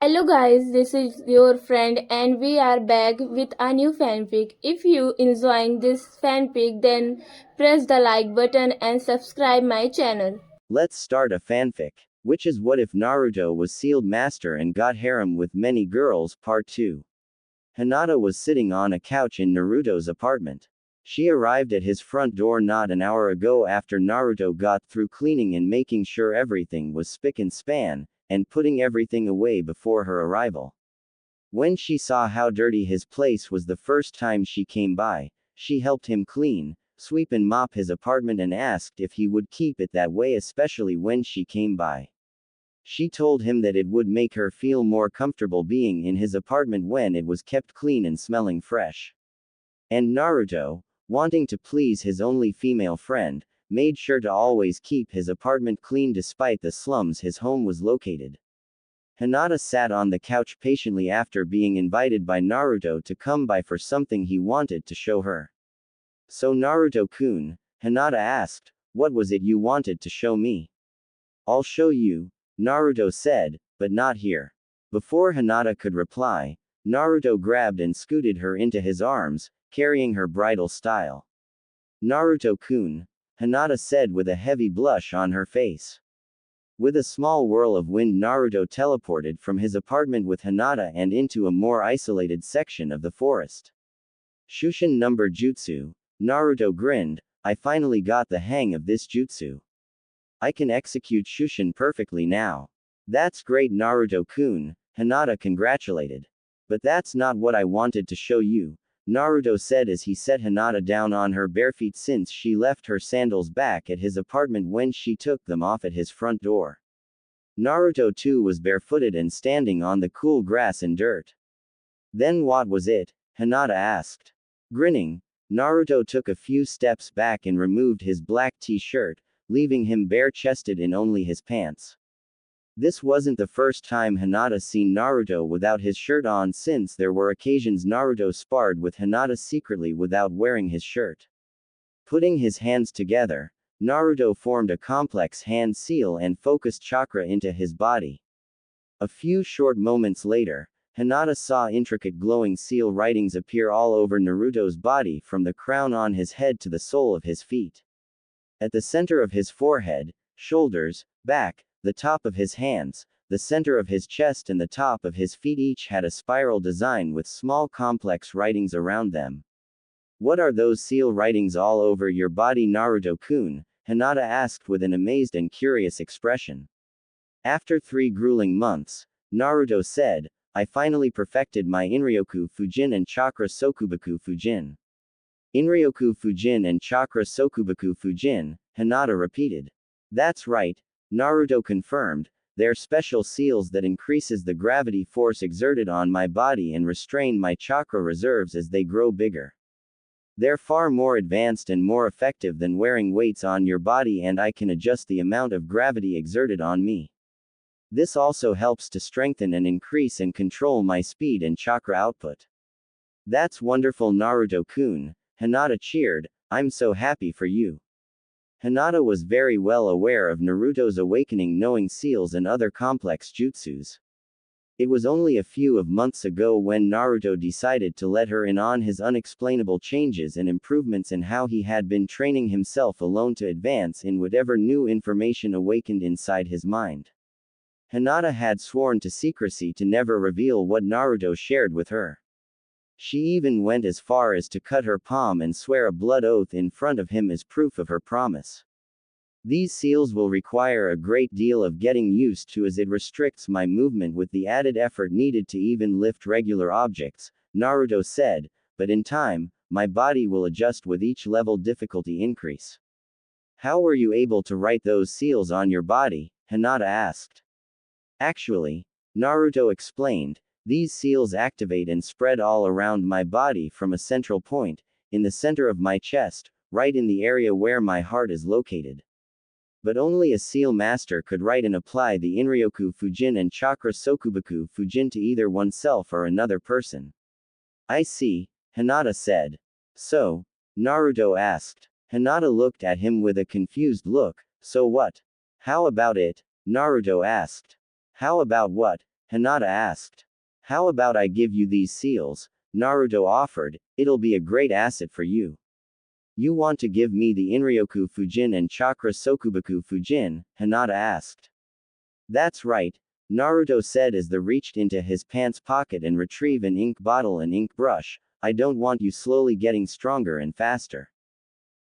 Hello guys, this is your friend and we are back with a new fanfic. If you enjoying this fanfic then press the like button and subscribe my channel. Let's start a fanfic. Which is what if Naruto was sealed master and got harem with many girls, part 2. Hinata was sitting on a couch in Naruto's apartment. She arrived at his front door not an hour ago after Naruto got through cleaning and making sure everything was spick and span, and putting everything away before her arrival. When she saw how dirty his place was the first time she came by, she helped him clean, sweep and mop his apartment and asked if he would keep it that way, especially when she came by. She told him that it would make her feel more comfortable being in his apartment when it was kept clean and smelling fresh. And Naruto, wanting to please his only female friend, made sure to always keep his apartment clean despite the slums his home was located. Hinata sat on the couch patiently after being invited by Naruto to come by for something he wanted to show her. So Naruto-kun, Hinata asked, what was it you wanted to show me? I'll show you, Naruto said, but not here. Before Hinata could reply, Naruto grabbed and scooted her into his arms, carrying her bridal style. Naruto-kun, Hinata said with a heavy blush on her face. With a small whirl of wind, Naruto teleported from his apartment with Hinata and into a more isolated section of the forest. Shushin number jutsu, Naruto grinned, I finally got the hang of this jutsu. I can execute Shushin perfectly now. That's great Naruto-kun, Hinata congratulated. But that's not what I wanted to show you, Naruto said as he set Hinata down on her bare feet since she left her sandals back at his apartment when she took them off at his front door. Naruto too was barefooted and standing on the cool grass and dirt. Then what was it? Hinata asked. Grinning, Naruto took a few steps back and removed his black t-shirt, leaving him bare-chested in only his pants. This wasn't the first time Hinata seen Naruto without his shirt on, since there were occasions Naruto sparred with Hinata secretly without wearing his shirt. Putting his hands together, Naruto formed a complex hand seal and focused chakra into his body. A few short moments later, Hinata saw intricate glowing seal writings appear all over Naruto's body from the crown on his head to the sole of his feet. At the center of his forehead, shoulders, back, the top of his hands, the center of his chest and the top of his feet each had a spiral design with small complex writings around them. What are those seal writings all over your body, Naruto-kun? Hinata asked with an amazed and curious expression. After 3 grueling months, Naruto said, I finally perfected my Inryoku Fujin and Chakra Sokubaku Fujin. Inryoku Fujin and Chakra Sokubaku Fujin, Hinata repeated. That's right, Naruto confirmed, they're special seals that increases the gravity force exerted on my body and restrain my chakra reserves as they grow bigger. They're far more advanced and more effective than wearing weights on your body, and I can adjust the amount of gravity exerted on me. This also helps to strengthen and increase and control my speed and chakra output. That's wonderful Naruto-kun, Hinata cheered, I'm so happy for you. Hinata was very well aware of Naruto's awakening, knowing seals and other complex jutsus. It was only a few of months ago when Naruto decided to let her in on his unexplainable changes and improvements in how he had been training himself alone to advance in whatever new information awakened inside his mind. Hinata had sworn to secrecy to never reveal what Naruto shared with her. She even went as far as to cut her palm and swear a blood oath in front of him as proof of her promise. These seals will require a great deal of getting used to as it restricts my movement with the added effort needed to even lift regular objects, Naruto said, but in time, my body will adjust with each level difficulty increase. How were you able to write those seals on your body? Hinata asked. Actually, Naruto explained, these seals activate and spread all around my body from a central point, in the center of my chest, right in the area where my heart is located. But only a seal master could write and apply the Inryoku Fujin and Chakra Sokubaku Fujin to either oneself or another person. I see, Hinata said. So? Naruto asked. Hinata looked at him with a confused look, so what? How about it? Naruto asked. How about what? Hinata asked. How about I give you these seals? Naruto offered, it'll be a great asset for you. You want to give me the Inryoku Fujin and Chakra Sokubaku Fujin? Hinata asked. That's right, Naruto said as they reached into his pants pocket and retrieved an ink bottle and ink brush. I don't want you slowly getting stronger and faster.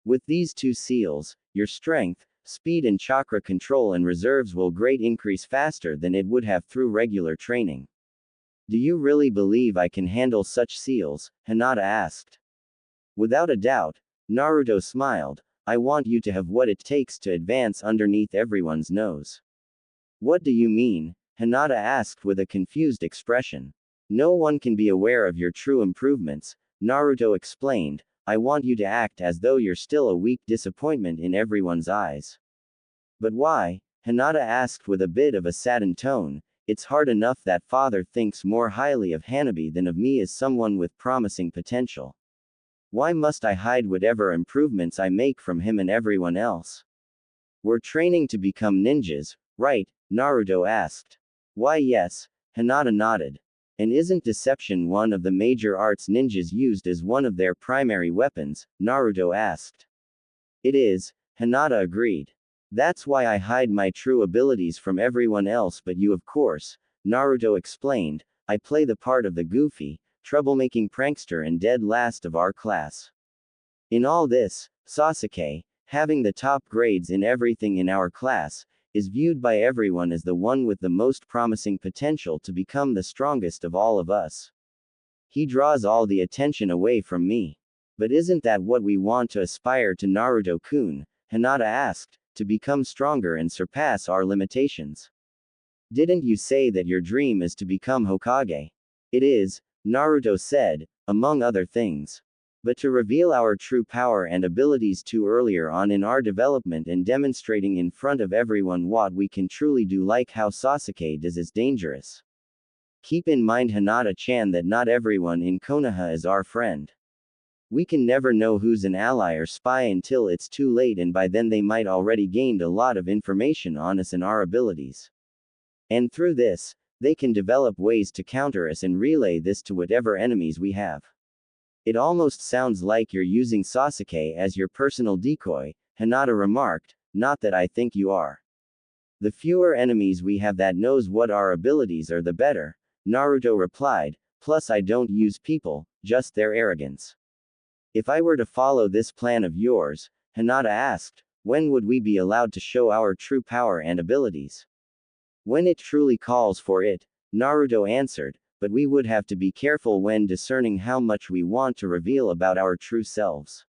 With these two seals, your strength, speed and chakra control and reserves will great increase faster than it would have through regular training. Do you really believe I can handle such seals? Hinata asked. Without a doubt, Naruto smiled. I want you to have what it takes to advance underneath everyone's nose. What do you mean? Hinata asked with a confused expression. No one can be aware of your true improvements, Naruto explained. I want you to act as though you're still a weak disappointment in everyone's eyes. But why? Hinata asked with a bit of a saddened tone. It's hard enough that father thinks more highly of Hanabi than of me as someone with promising potential. Why must I hide whatever improvements I make from him and everyone else? We're training to become ninjas, right? Naruto asked. Why yes, Hinata nodded. And isn't deception one of the major arts ninjas used as one of their primary weapons? Naruto asked. It is, Hinata agreed. That's why I hide my true abilities from everyone else but you of course, Naruto explained. I play the part of the goofy, troublemaking prankster and dead last of our class. In all this, Sasuke, having the top grades in everything in our class, is viewed by everyone as the one with the most promising potential to become the strongest of all of us. He draws all the attention away from me. But isn't that what we want to aspire to, Naruto-kun? Hinata asked, to become stronger and surpass our limitations. Didn't you say that your dream is to become Hokage? It is, Naruto said, among other things. But to reveal our true power and abilities too earlier on in our development and demonstrating in front of everyone what we can truly do like how Sasuke does is dangerous. Keep in mind Hinata-chan that not everyone in Konoha is our friend. We can never know who's an ally or spy until it's too late and by then they might already gained a lot of information on us and our abilities. And through this, they can develop ways to counter us and relay this to whatever enemies we have. It almost sounds like you're using Sasuke as your personal decoy, Hinata remarked, not that I think you are. The fewer enemies we have that knows what our abilities are the better, Naruto replied, plus I don't use people, just their arrogance. If I were to follow this plan of yours, Hinata asked, when would we be allowed to show our true power and abilities? When it truly calls for it, Naruto answered, but we would have to be careful when discerning how much we want to reveal about our true selves.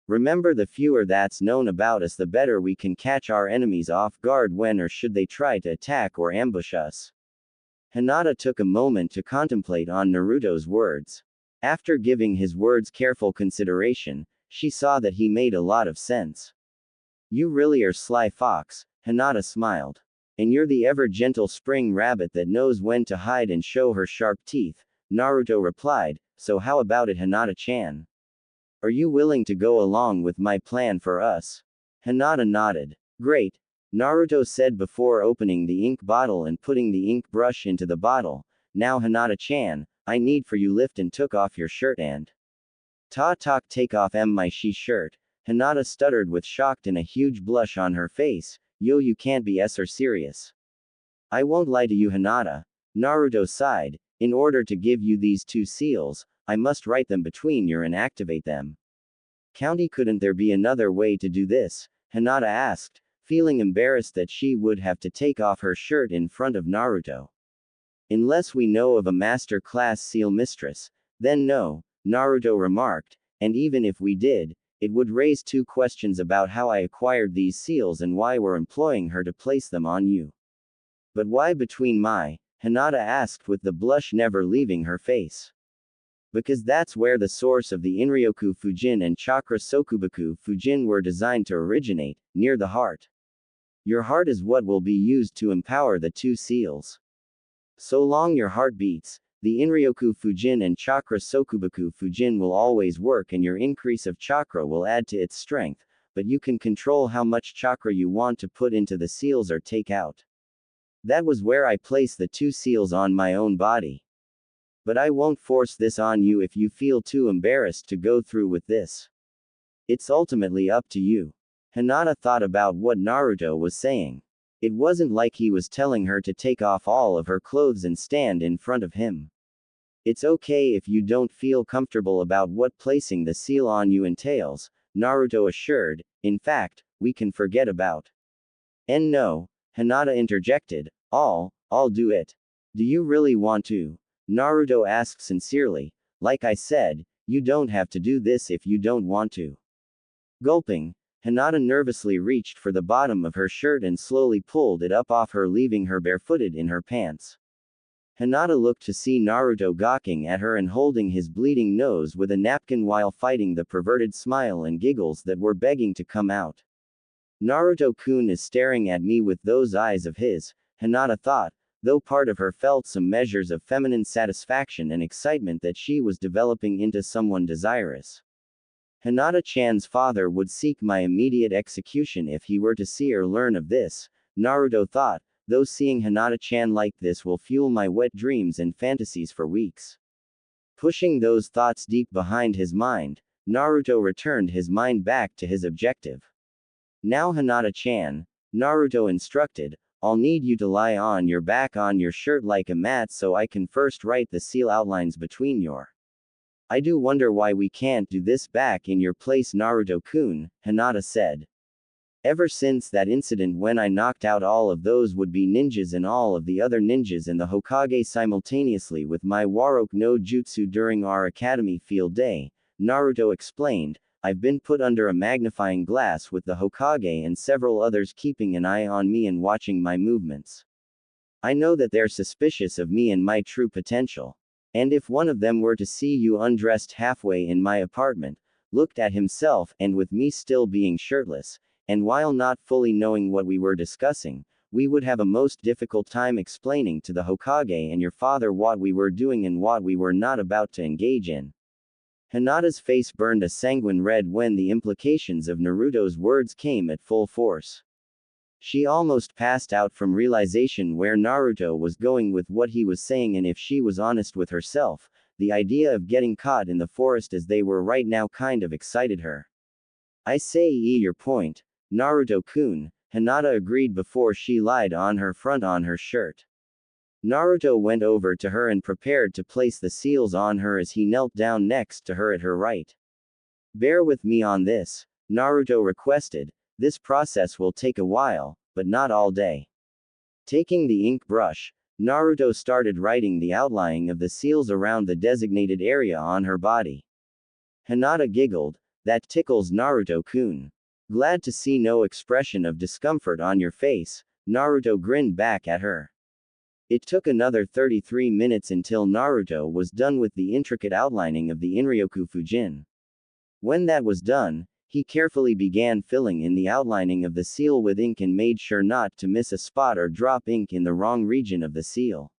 Remember, the fewer that's known about us the better we can catch our enemies off guard when or should they try to attack or ambush us. Hinata took a moment to contemplate on Naruto's words. After giving his words careful consideration, she saw that he made a lot of sense. You really are sly fox, Hinata smiled. And you're the ever-gentle spring rabbit that knows when to hide and show her sharp teeth, Naruto replied, so how about it, Hinata-chan? Are you willing to go along with my plan for us? Hinata nodded. Great, Naruto said before opening the ink bottle and putting the ink brush into the bottle. Now Hinata-chan, I need for you lift and took off your shirt and take off my shirt. Hinata stuttered with shocked and a huge blush on her face. Yo, you can't be serious. I won't lie to you, Hinata. Naruto sighed. In order to give you these two seals, I must write them between you and activate them. County, couldn't there be another way to do this? Hinata asked, feeling embarrassed that she would have to take off her shirt in front of Naruto. Unless we know of a master class seal mistress, then no, Naruto remarked, and even if we did, it would raise two questions about how I acquired these seals and why we're employing her to place them on you. But why between my? Hinata asked with the blush never leaving her face. Because that's where the source of the Inryoku Fujin and Chakra Sokubaku Fujin were designed to originate, near the heart. Your heart is what will be used to empower the two seals. So long your heart beats, the Inryoku Fujin and Chakra Sokubaku Fujin will always work and your increase of chakra will add to its strength, but you can control how much chakra you want to put into the seals or take out. That was where I placed the 2 seals on my own body. But I won't force this on you if you feel too embarrassed to go through with this. It's ultimately up to you. Hinata thought about what Naruto was saying. It wasn't like he was telling her to take off all of her clothes and stand in front of him. It's okay if you don't feel comfortable about what placing the seal on you entails, Naruto assured. In fact, we can forget about. And no, Hinata interjected, I'll do it. Do you really want to? Naruto asked sincerely. Like I said, you don't have to do this if you don't want to. Gulping, Hinata nervously reached for the bottom of her shirt and slowly pulled it up off her, leaving her barefooted in her pants. Hinata looked to see Naruto gawking at her and holding his bleeding nose with a napkin while fighting the perverted smile and giggles that were begging to come out. Naruto-kun is staring at me with those eyes of his, Hinata thought, though part of her felt some measures of feminine satisfaction and excitement that she was developing into someone desirous. Hinata-chan's father would seek my immediate execution if he were to see or learn of this, Naruto thought, though seeing Hinata-chan like this will fuel my wet dreams and fantasies for weeks. Pushing those thoughts deep behind his mind, Naruto returned his mind back to his objective. Now Hinata-chan, Naruto instructed, I'll need you to lie on your back on your shirt like a mat so I can first write the seal outlines between your. I do wonder why we can't do this back in your place, Naruto-kun, Hinata said. Ever since that incident when I knocked out all of those would-be ninjas and all of the other ninjas and the Hokage simultaneously with my Warok no Jutsu during our academy field day, Naruto explained, I've been put under a magnifying glass with the Hokage and several others keeping an eye on me and watching my movements. I know that they're suspicious of me and my true potential. And if one of them were to see you undressed halfway in my apartment, looked at himself, and with me still being shirtless, and while not fully knowing what we were discussing, we would have a most difficult time explaining to the Hokage and your father what we were doing and what we were not about to engage in. Hinata's face burned a sanguine red when the implications of Naruto's words came at full force. She almost passed out from realization where Naruto was going with what he was saying, and if she was honest with herself, the idea of getting caught in the forest as they were right now kind of excited her. I say your point, Naruto-kun, Hinata agreed before she lied on her front on her shirt. Naruto went over to her and prepared to place the seals on her as he knelt down next to her at her right. Bear with me on this, Naruto requested. This process will take a while, but not all day. Taking the ink brush, Naruto started writing the outlining of the seals around the designated area on her body. Hinata giggled, that tickles Naruto-kun. Glad to see no expression of discomfort on your face, Naruto grinned back at her. It took another 33 minutes until Naruto was done with the intricate outlining of the Inryoku Fujin. When that was done, he carefully began filling in the outlining of the seal with ink and made sure not to miss a spot or drop ink in the wrong region of the seal.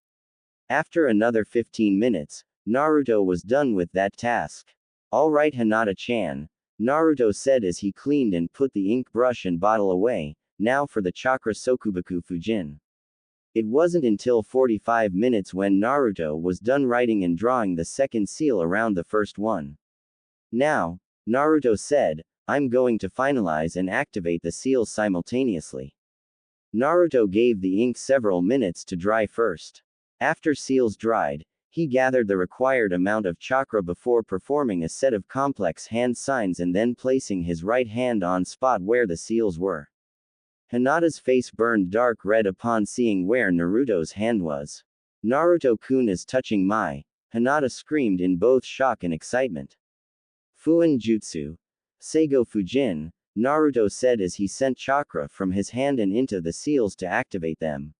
After another 15 minutes, Naruto was done with that task. All right, Hinata-chan, Naruto said as he cleaned and put the ink brush and bottle away, now for the chakra Sokubaku Fujin. It wasn't until 45 minutes when Naruto was done writing and drawing the second seal around the first one. Now, Naruto said, I'm going to finalize and activate the seals simultaneously. Naruto gave the ink several minutes to dry first. After seals dried, he gathered the required amount of chakra before performing a set of complex hand signs and then placing his right hand on spot where the seals were. Hinata's face burned dark red upon seeing where Naruto's hand was. Naruto-kun is touching my. Hinata screamed in both shock and excitement. Fuin Jutsu. Seigo Fujin, Naruto said as he sent chakra from his hand and into the seals to activate them.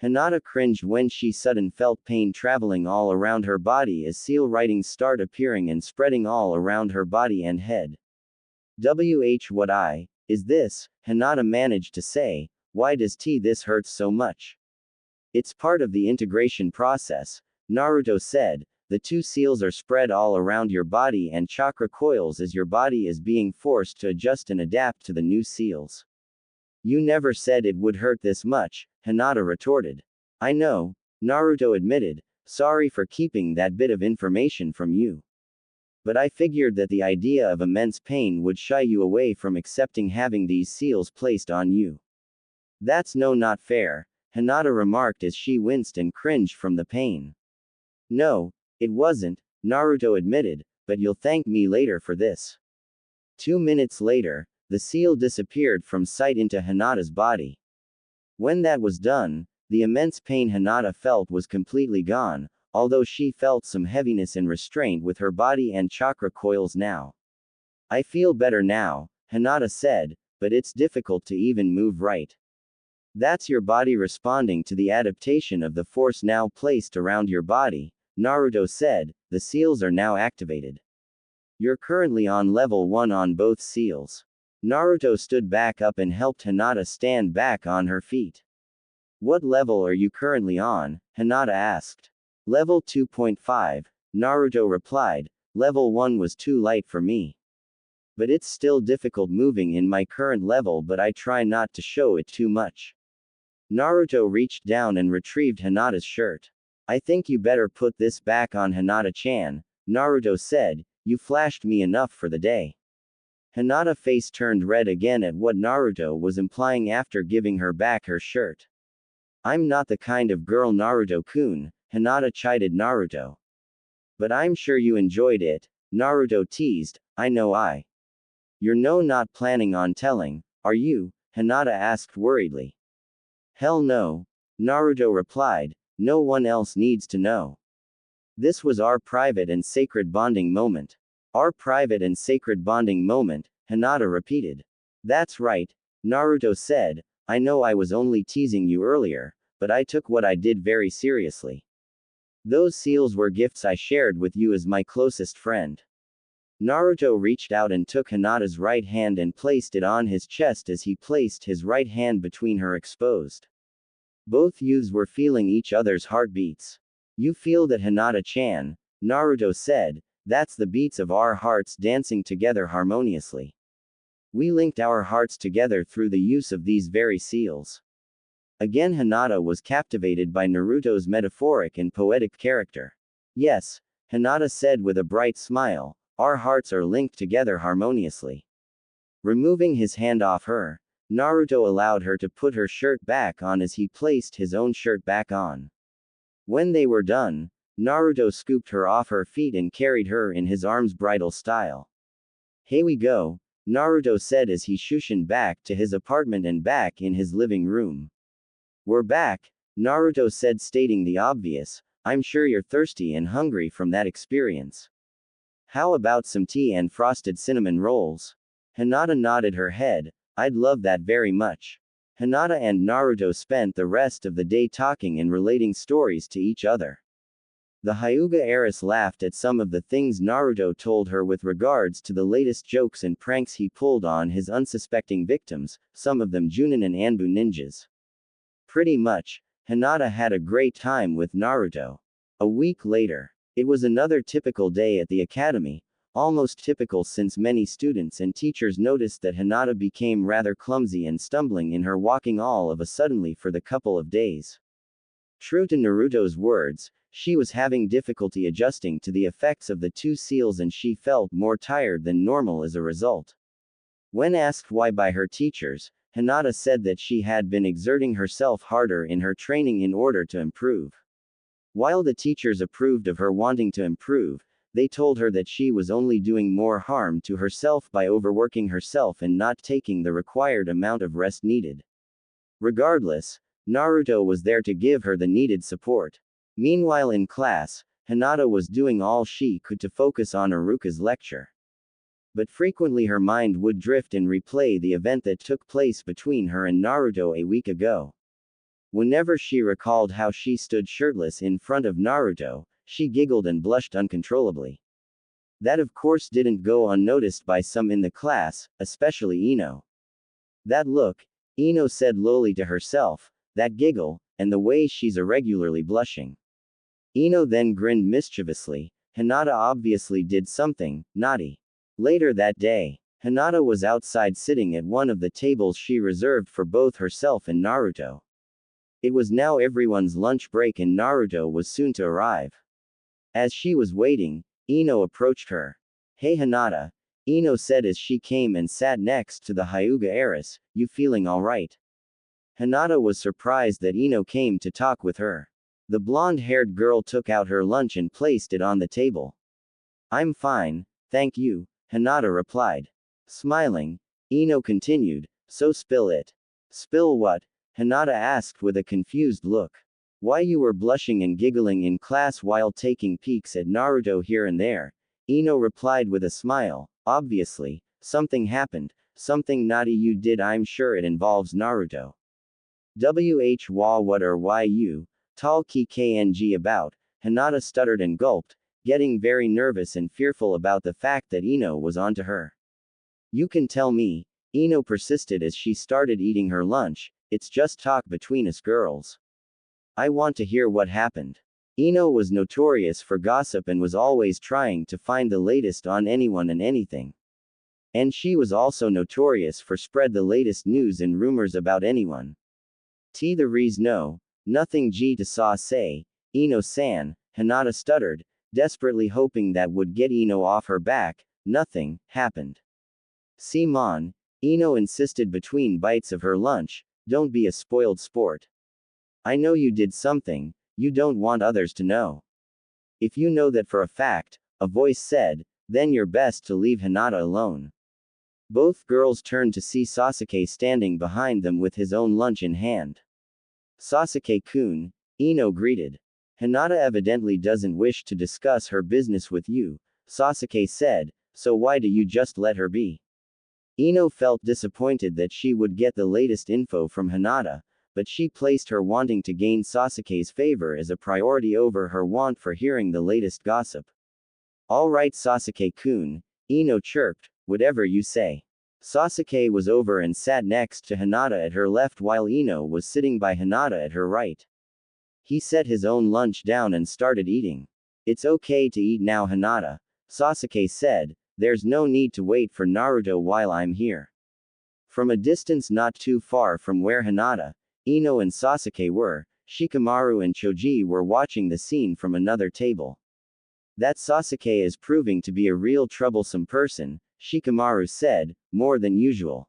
Hinata cringed when she suddenly felt pain traveling all around her body as seal writings start appearing and spreading all around her body and head. What is this? Hinata managed to say, why does this hurt so much? It's part of the integration process, Naruto said. The 2 seals are spread all around your body and chakra coils as your body is being forced to adjust and adapt to the new seals. You never said it would hurt this much, Hinata retorted. I know, Naruto admitted, sorry for keeping that bit of information from you. But I figured that the idea of immense pain would shy you away from accepting having these seals placed on you. That's not fair, Hinata remarked as she winced and cringed from the pain. No, it wasn't, Naruto admitted, but you'll thank me later for this. 2 minutes later, the seal disappeared from sight into Hinata's body. When that was done, the immense pain Hinata felt was completely gone, although she felt some heaviness and restraint with her body and chakra coils now. I feel better now, Hinata said, but it's difficult to even move right. That's your body responding to the adaptation of the force now placed around your body, Naruto said, the seals are now activated. You're currently on level 1 on both seals. Naruto stood back up and helped Hinata stand back on her feet. What level are you currently on? Hinata asked. Level 2.5, Naruto replied, level 1 was too light for me. But it's still difficult moving in my current level, but I try not to show it too much. Naruto reached down and retrieved Hinata's shirt. I think you better put this back on, Hinata-chan, Naruto said, you flashed me enough for the day. Hinata's face turned red again at what Naruto was implying after giving her back her shirt. I'm not the kind of girl, Naruto-kun, Hinata chided Naruto. But I'm sure you enjoyed it, Naruto teased, I know I. You're not planning on telling, are you? Hinata asked worriedly. Hell no, Naruto replied, no one else needs to know. This was our private and sacred bonding moment. Our private and sacred bonding moment, Hinata repeated. That's right, Naruto said, I know I was only teasing you earlier, but I took what I did very seriously. Those seals were gifts I shared with you as my closest friend. Naruto reached out and took Hinata's right hand and placed it on his chest as he placed his right hand between her exposed. Both youths were feeling each other's heartbeats. You feel that, Hinata-chan, Naruto said, that's the beats of our hearts dancing together harmoniously. We linked our hearts together through the use of these very seals. Again, Hinata was captivated by Naruto's metaphoric and poetic character. Yes, Hinata said with a bright smile, our hearts are linked together harmoniously. Removing his hand off her, Naruto allowed her to put her shirt back on as he placed his own shirt back on. When they were done, Naruto scooped her off her feet and carried her in his arms bridal style. Here we go, Naruto said as he shushined back to his apartment and back in his living room. We're back, Naruto said, stating the obvious, I'm sure you're thirsty and hungry from that experience. How about some tea and frosted cinnamon rolls? Hinata nodded her head, I'd love that very much. Hinata and Naruto spent the rest of the day talking and relating stories to each other. The Hyuga heiress laughed at some of the things Naruto told her with regards to the latest jokes and pranks he pulled on his unsuspecting victims, some of them Junin and Anbu ninjas. Pretty much, Hinata had a great time with Naruto. A week later, it was another typical day at the academy, almost typical since many students and teachers noticed that Hinata became rather clumsy and stumbling in her walking all of a suddenly for the couple of days. True to Naruto's words, she was having difficulty adjusting to the effects of the two seals and she felt more tired than normal as a result. When asked why by her teachers, Hinata said that she had been exerting herself harder in her training in order to improve. While the teachers approved of her wanting to improve, they told her that she was only doing more harm to herself by overworking herself and not taking the required amount of rest needed. Regardless, Naruto was there to give her the needed support. Meanwhile in class, Hinata was doing all she could to focus on Iruka's lecture. But frequently her mind would drift and replay the event that took place between her and Naruto a week ago. Whenever she recalled how she stood shirtless in front of Naruto, she giggled and blushed uncontrollably. That of course didn't go unnoticed by some in the class, especially Ino. That look, Ino said lowly to herself, that giggle, and the way she's irregularly blushing. Ino then grinned mischievously, Hinata obviously did something naughty. Later that day, Hinata was outside sitting at one of the tables she reserved for both herself and Naruto. It was now everyone's lunch break and Naruto was soon to arrive. As she was waiting, Ino approached her. "Hey Hinata," Ino said as she came and sat next to the Hyuga heiress, "you feeling alright?" Hinata was surprised that Ino came to talk with her. The blonde-haired girl took out her lunch and placed it on the table. "I'm fine, thank you," Hinata replied. Smiling, Ino continued, "So spill it." "Spill what?" Hinata asked with a confused look. "Why you were blushing and giggling in class while taking peeks at Naruto here and there," Ino replied with a smile. "Obviously, something happened, something naughty you did. I'm sure it involves Naruto." What or why you, tall ki kng about, Hinata stuttered and gulped, getting very nervous and fearful about the fact that Ino was onto her. "You can tell me," Ino persisted as she started eating her lunch, "it's just talk between us girls. I want to hear what happened." Ino was notorious for gossip and was always trying to find the latest on anyone and anything. And she was also notorious for spread the latest news and rumors about anyone. The reas no, nothing G to saw say, Ino-san, Hinata stuttered, desperately hoping that would get Ino off her back. Nothing happened. "Simon," Ino insisted between bites of her lunch, "don't be a spoiled sport. I know you did something, you don't want others to know." "If you know that for a fact," a voice said, "then you're best to leave Hinata alone." Both girls turned to see Sasuke standing behind them with his own lunch in hand. "Sasuke-kun," Ino greeted. "Hinata evidently doesn't wish to discuss her business with you," Sasuke said, "so why do you just let her be?" Ino felt disappointed that she would get the latest info from Hinata, but she placed her wanting to gain Sasuke's favor as a priority over her want for hearing the latest gossip. "All right Sasuke-kun," Ino chirped, "whatever you say." Sasuke was over and sat next to Hinata at her left while Ino was sitting by Hinata at her right. He set his own lunch down and started eating. "It's okay to eat now Hinata," Sasuke said, "there's no need to wait for Naruto while I'm here." From a distance not too far from where Hinata, Ino and Sasuke were, Shikamaru and Choji were watching the scene from another table. "That Sasuke is proving to be a real troublesome person," Shikamaru said, "more than usual."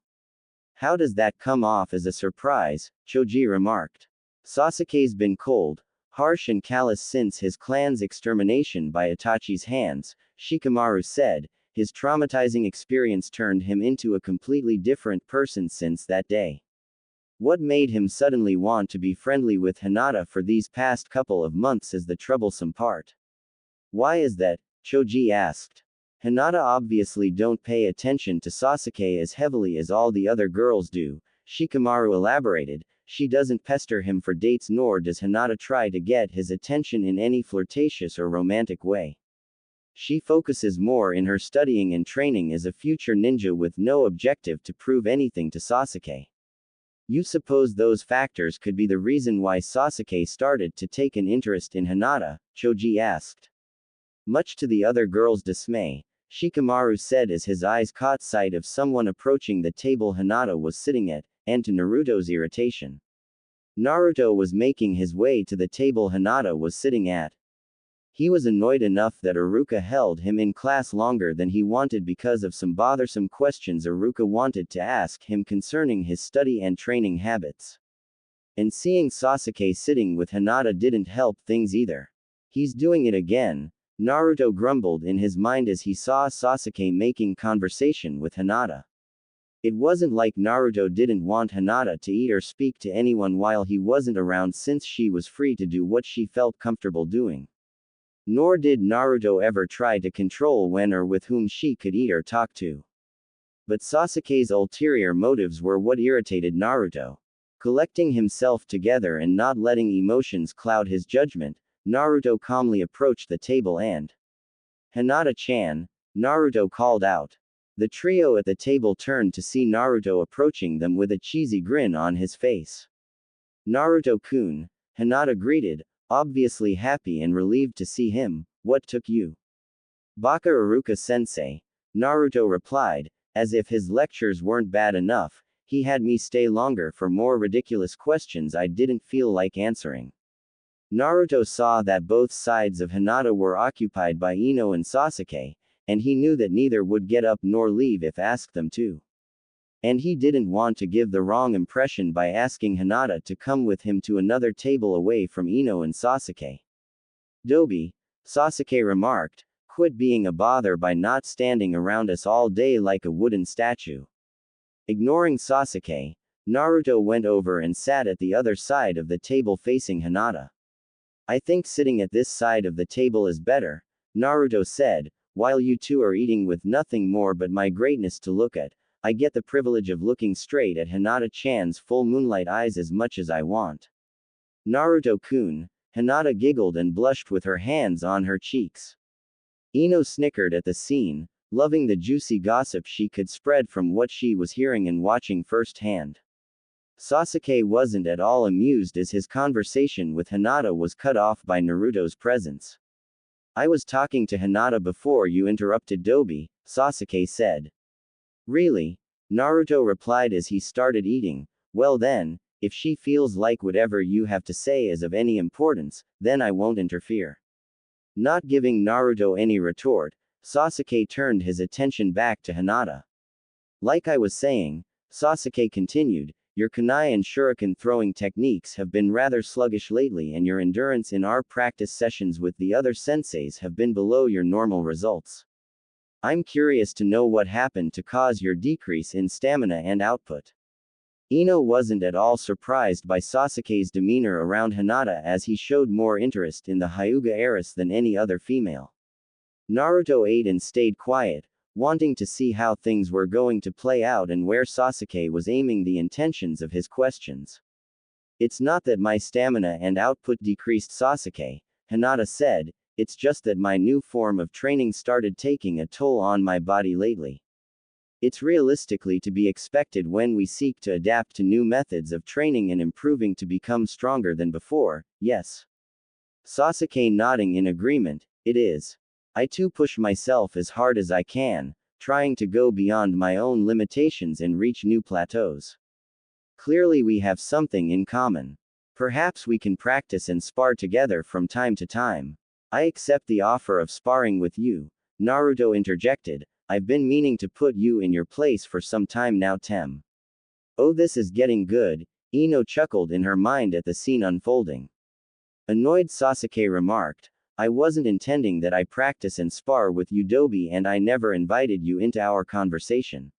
"How does that come off as a surprise?" Choji remarked. "Sasuke's been cold, harsh and callous since his clan's extermination by Itachi's hands," Shikamaru said. "His traumatizing experience turned him into a completely different person since that day. What made him suddenly want to be friendly with Hinata for these past couple of months is the troublesome part." "Why is that?" Choji asked. "Hinata obviously don't pay attention to Sasuke as heavily as all the other girls do," Shikamaru elaborated. "She doesn't pester him for dates nor does Hinata try to get his attention in any flirtatious or romantic way. She focuses more in her studying and training as a future ninja with no objective to prove anything to Sasuke." "You suppose those factors could be the reason why Sasuke started to take an interest in Hinata?" Choji asked. Much to the other girls' dismay, Shikamaru said as his eyes caught sight of someone approaching the table Hinata was sitting at, and to Naruto's irritation. Naruto was making his way to the table Hinata was sitting at. He was annoyed enough that Iruka held him in class longer than he wanted because of some bothersome questions Iruka wanted to ask him concerning his study and training habits. And seeing Sasuke sitting with Hinata didn't help things either. "He's doing it again," Naruto grumbled in his mind as he saw Sasuke making conversation with Hinata. It wasn't like Naruto didn't want Hinata to eat or speak to anyone while he wasn't around since she was free to do what she felt comfortable doing. Nor did Naruto ever try to control when or with whom she could eat or talk to. But Sasuke's ulterior motives were what irritated Naruto. Collecting himself together and not letting emotions cloud his judgment, Naruto calmly approached the table and "Hinata-chan," Naruto called out. The trio at the table turned to see Naruto approaching them with a cheesy grin on his face. "Naruto-kun," Hinata greeted, obviously happy and relieved to see him. "What took you?" "Baka Iruka-sensei," Naruto replied, as if his lectures weren't bad enough. he had me stay longer for more ridiculous questions I didn't feel like answering. Naruto saw that both sides of Hinata were occupied by Ino and Sasuke, and he knew that neither would get up nor leave if asked them to. And he didn't want to give the wrong impression by asking Hinata to come with him to another table away from Ino and Sasuke. Dobi, Sasuke remarked, quit being a bother by not standing around us all day like a wooden statue. Ignoring Sasuke, Naruto went over and sat at the other side of the table facing Hinata. I think sitting at this side of the table is better, Naruto said, while you two are eating with nothing more but my greatness to look at, I get the privilege of looking straight at Hinata-chan's full moonlight eyes as much as I want. Naruto-kun, Hinata giggled and blushed with her hands on her cheeks. Ino snickered at the scene, loving the juicy gossip she could spread from what she was hearing and watching firsthand. Sasuke wasn't at all amused as his conversation with Hinata was cut off by Naruto's presence. I was talking to Hinata before you interrupted Dobi, Sasuke said. Really? Naruto replied as he started eating. Well then, if she feels like whatever you have to say is of any importance, then I won't interfere. Not giving Naruto any retort, Sasuke turned his attention back to Hinata. Like I was saying, Sasuke continued, your kunai and shuriken throwing techniques have been rather sluggish lately and your endurance in our practice sessions with the other senseis have been below your normal results. I'm curious to know what happened to cause your decrease in stamina and output. Ino wasn't at all surprised by Sasuke's demeanor around Hinata as he showed more interest in the Hyuga heiress than any other female. Naruto ate and stayed quiet, wanting to see how things were going to play out and where Sasuke was aiming the intentions of his questions. It's not that my stamina and output decreased, Sasuke, Hinata said, it's just that my new form of training started taking a toll on my body lately. It's realistically to be expected when we seek to adapt to new methods of training and improving to become stronger than before, yes. Sasuke nodding in agreement, it is. I too push myself as hard as I can, trying to go beyond my own limitations and reach new plateaus. Clearly we have something in common. Perhaps we can practice and spar together from time to time. I accept the offer of sparring with you, Naruto interjected, I've been meaning to put you in your place for some time now, Tem. Oh, this is getting good, Ino chuckled in her mind at the scene unfolding. Annoyed, Sasuke remarked, I wasn't intending that I practice and spar with you, Dobi, and I never invited you into our conversation.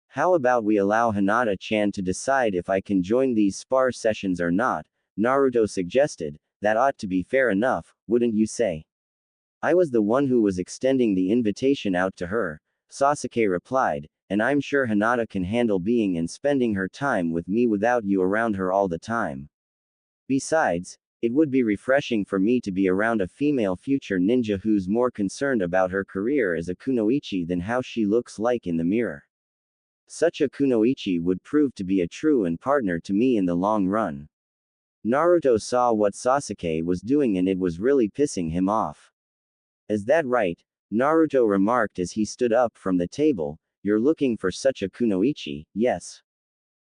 How about we allow Hinata-chan to decide if I can join these spar sessions or not, Naruto suggested. That ought to be fair enough, wouldn't you say? I was the one who was extending the invitation out to her, Sasuke replied, and I'm sure Hinata can handle being and spending her time with me without you around her all the time. Besides, it would be refreshing for me to be around a female future ninja who's more concerned about her career as a kunoichi than how she looks like in the mirror. Such a kunoichi would prove to be a true and partner to me in the long run. Naruto saw what Sasuke was doing and it was really pissing him off. Is that right? Naruto remarked as he stood up from the table, you're looking for such a kunoichi, yes.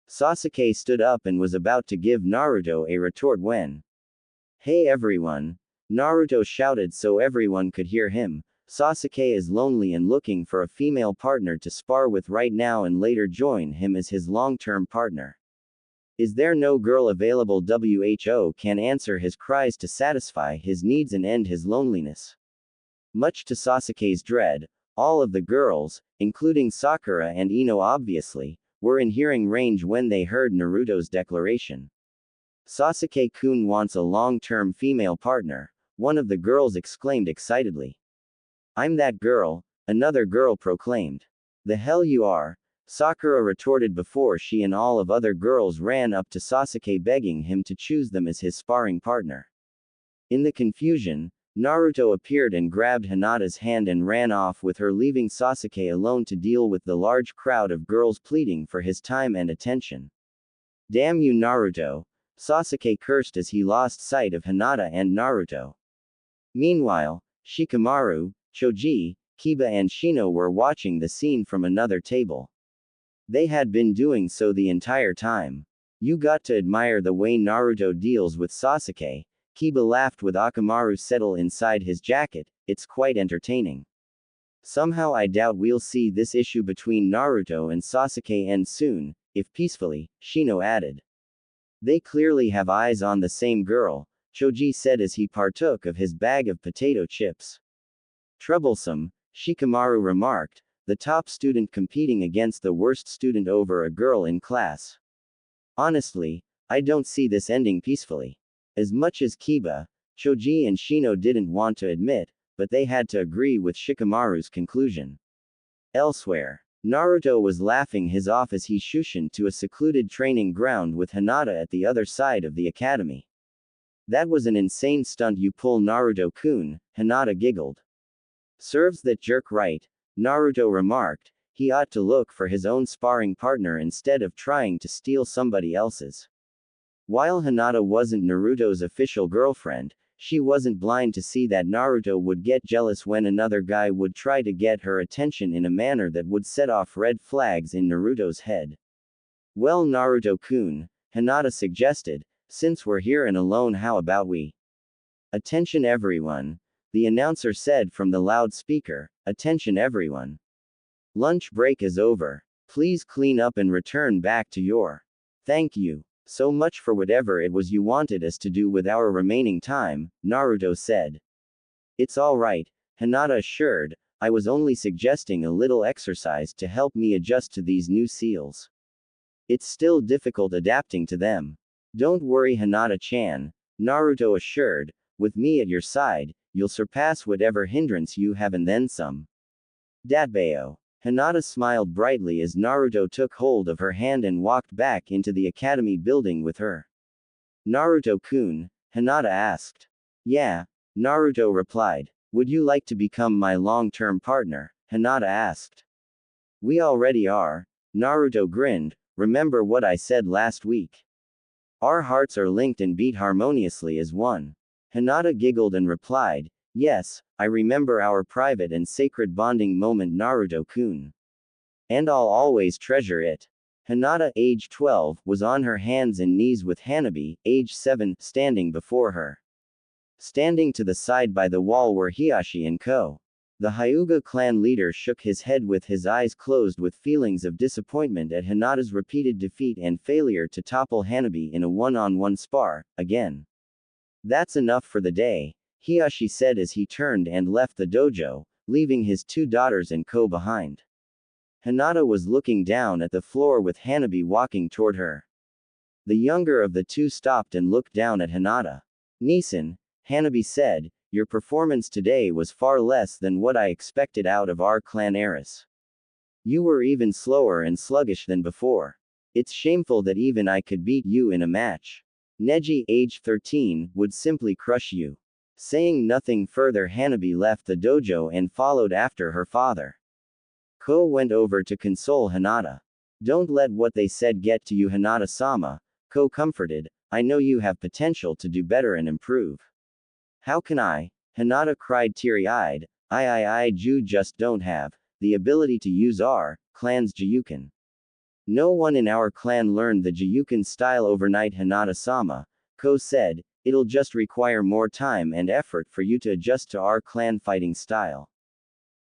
Sasuke stood up and was about to give Naruto a retort when. Hey everyone! Naruto shouted so everyone could hear him, Sasuke is lonely and looking for a female partner to spar with right now and later join him as his long-term partner. Is there no girl available? Who can answer his cries to satisfy his needs and end his loneliness? Much to Sasuke's dread, all of the girls, including Sakura and Ino obviously, were in hearing range when they heard Naruto's declaration. Sasuke-kun wants a long-term female partner, one of the girls exclaimed excitedly. I'm that girl, another girl proclaimed. The hell you are, Sakura retorted before she and all of other girls ran up to Sasuke begging him to choose them as his sparring partner. In the confusion, Naruto appeared and grabbed Hinata's hand and ran off with her, leaving Sasuke alone to deal with the large crowd of girls pleading for his time and attention. Damn you, Naruto, Sasuke cursed as he lost sight of Hinata and Naruto. Meanwhile, Shikamaru, Choji, Kiba and Shino were watching the scene from another table. They had been doing so the entire time. You got to admire the way Naruto deals with Sasuke. Kiba laughed with Akamaru settle inside his jacket, it's quite entertaining. Somehow I doubt we'll see this issue between Naruto and Sasuke end soon, if peacefully, Shino added. They clearly have eyes on the same girl, Choji said as he partook of his bag of potato chips. Troublesome, Shikamaru remarked, the top student competing against the worst student over a girl in class. Honestly, I don't see this ending peacefully. As much as Kiba, Choji and Shino didn't want to admit, but they had to agree with Shikamaru's conclusion. Elsewhere, Naruto was laughing his off as he shushined to a secluded training ground with Hinata at the other side of the academy. That was an insane stunt you pull, Naruto-kun, Hinata giggled. Serves that jerk right, Naruto remarked, he ought to look for his own sparring partner instead of trying to steal somebody else's. While Hinata wasn't Naruto's official girlfriend, she wasn't blind to see that Naruto would get jealous when another guy would try to get her attention in a manner that would set off red flags in Naruto's head. Well, Naruto-kun, Hinata suggested, since we're here and alone, how about we? Attention everyone, the announcer said from the loudspeaker, attention everyone. Lunch break is over. Please clean up and return back to your. Thank you so much for whatever it was you wanted us to do with our remaining time, Naruto said. It's alright, Hinata assured, I was only suggesting a little exercise to help me adjust to these new seals. It's still difficult adapting to them. Don't worry, Hinata-chan, Naruto assured, with me at your side, you'll surpass whatever hindrance you have and then some. Datbeo. Hinata smiled brightly as Naruto took hold of her hand and walked back into the academy building with her. Naruto-kun, Hinata asked. Yeah, Naruto replied. Would you like to become my long-term partner? Hinata asked. We already are. Naruto grinned. Remember what I said last week? Our hearts are linked and beat harmoniously as one. Hinata giggled and replied, yes, I remember our private and sacred bonding moment, Naruto-kun. And I'll always treasure it. Hinata, age 12, was on her hands and knees with Hanabi, age 7, standing before her. Standing to the side by the wall were Hiashi and Ko. The Hyuga clan leader shook his head with his eyes closed with feelings of disappointment at Hinata's repeated defeat and failure to topple Hanabi in a one-on-one spar, again. That's enough for the day, Hiashi said as he turned and left the dojo, leaving his two daughters and Ko behind. Hinata was looking down at the floor with Hanabi walking toward her. The younger of the two stopped and looked down at Hinata. Nisan, Hanabi said, your performance today was far less than what I expected out of our clan heiress. You were even slower and sluggish than before. It's shameful that even I could beat you in a match. Neji, age 13, would simply crush you. Saying nothing further, Hanabi left the dojo and followed after her father. Ko went over to console Hinata. Don't let what they said get to you, Hinata-sama, Ko comforted, I know you have potential to do better and improve. How can I? Hinata cried teary-eyed, you just don't have the ability to use our clan's Jiyuken. No one in our clan learned the Jiyuken style overnight, Hinata-sama, Ko said, it'll just require more time and effort for you to adjust to our clan fighting style.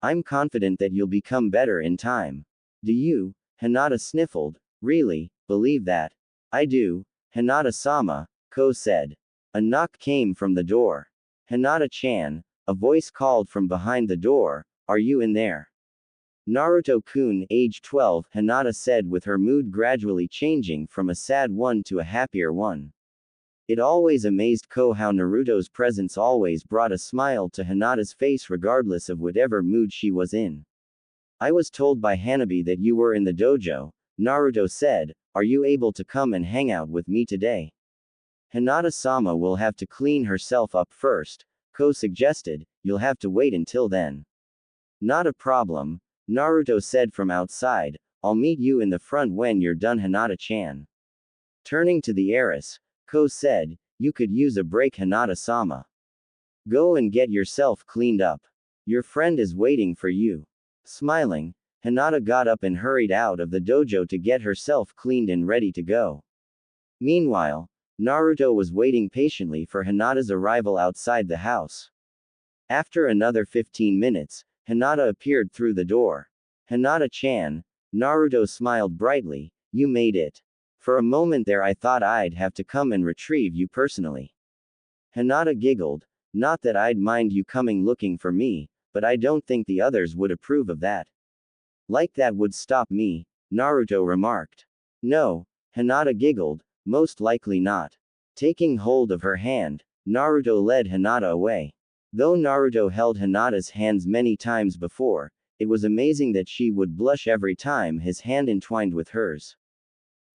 I'm confident that you'll become better in time. Do you? Hinata sniffled, really, believe that? I do, Hinata-sama, Ko said. A knock came from the door. Hinata-chan, a voice called from behind the door, are you in there? Naruto-kun, age 12, Hinata said with her mood gradually changing from a sad one to a happier one. It always amazed Ko how Naruto's presence always brought a smile to Hinata's face regardless of whatever mood she was in. I was told by Hanabi that you were in the dojo, Naruto said, are you able to come and hang out with me today? Hinata-sama will have to clean herself up first, Ko suggested, you'll have to wait until then. Not a problem, Naruto said from outside, I'll meet you in the front when you're done, Hinata-chan. Turning to the heiress, Ko said, you could use a break, Hinata-sama. Go and get yourself cleaned up. Your friend is waiting for you. Smiling, Hinata got up and hurried out of the dojo to get herself cleaned and ready to go. Meanwhile, Naruto was waiting patiently for Hinata's arrival outside the house. After another 15 minutes, Hinata appeared through the door. Hinata-chan, Naruto smiled brightly, you made it. For a moment there I thought I'd have to come and retrieve you personally. Hinata giggled, not that I'd mind you coming looking for me, but I don't think the others would approve of that. Like that would stop me, Naruto remarked. No, Hinata giggled, most likely not. Taking hold of her hand, Naruto led Hinata away. Though Naruto held Hinata's hands many times before, it was amazing that she would blush every time his hand entwined with hers.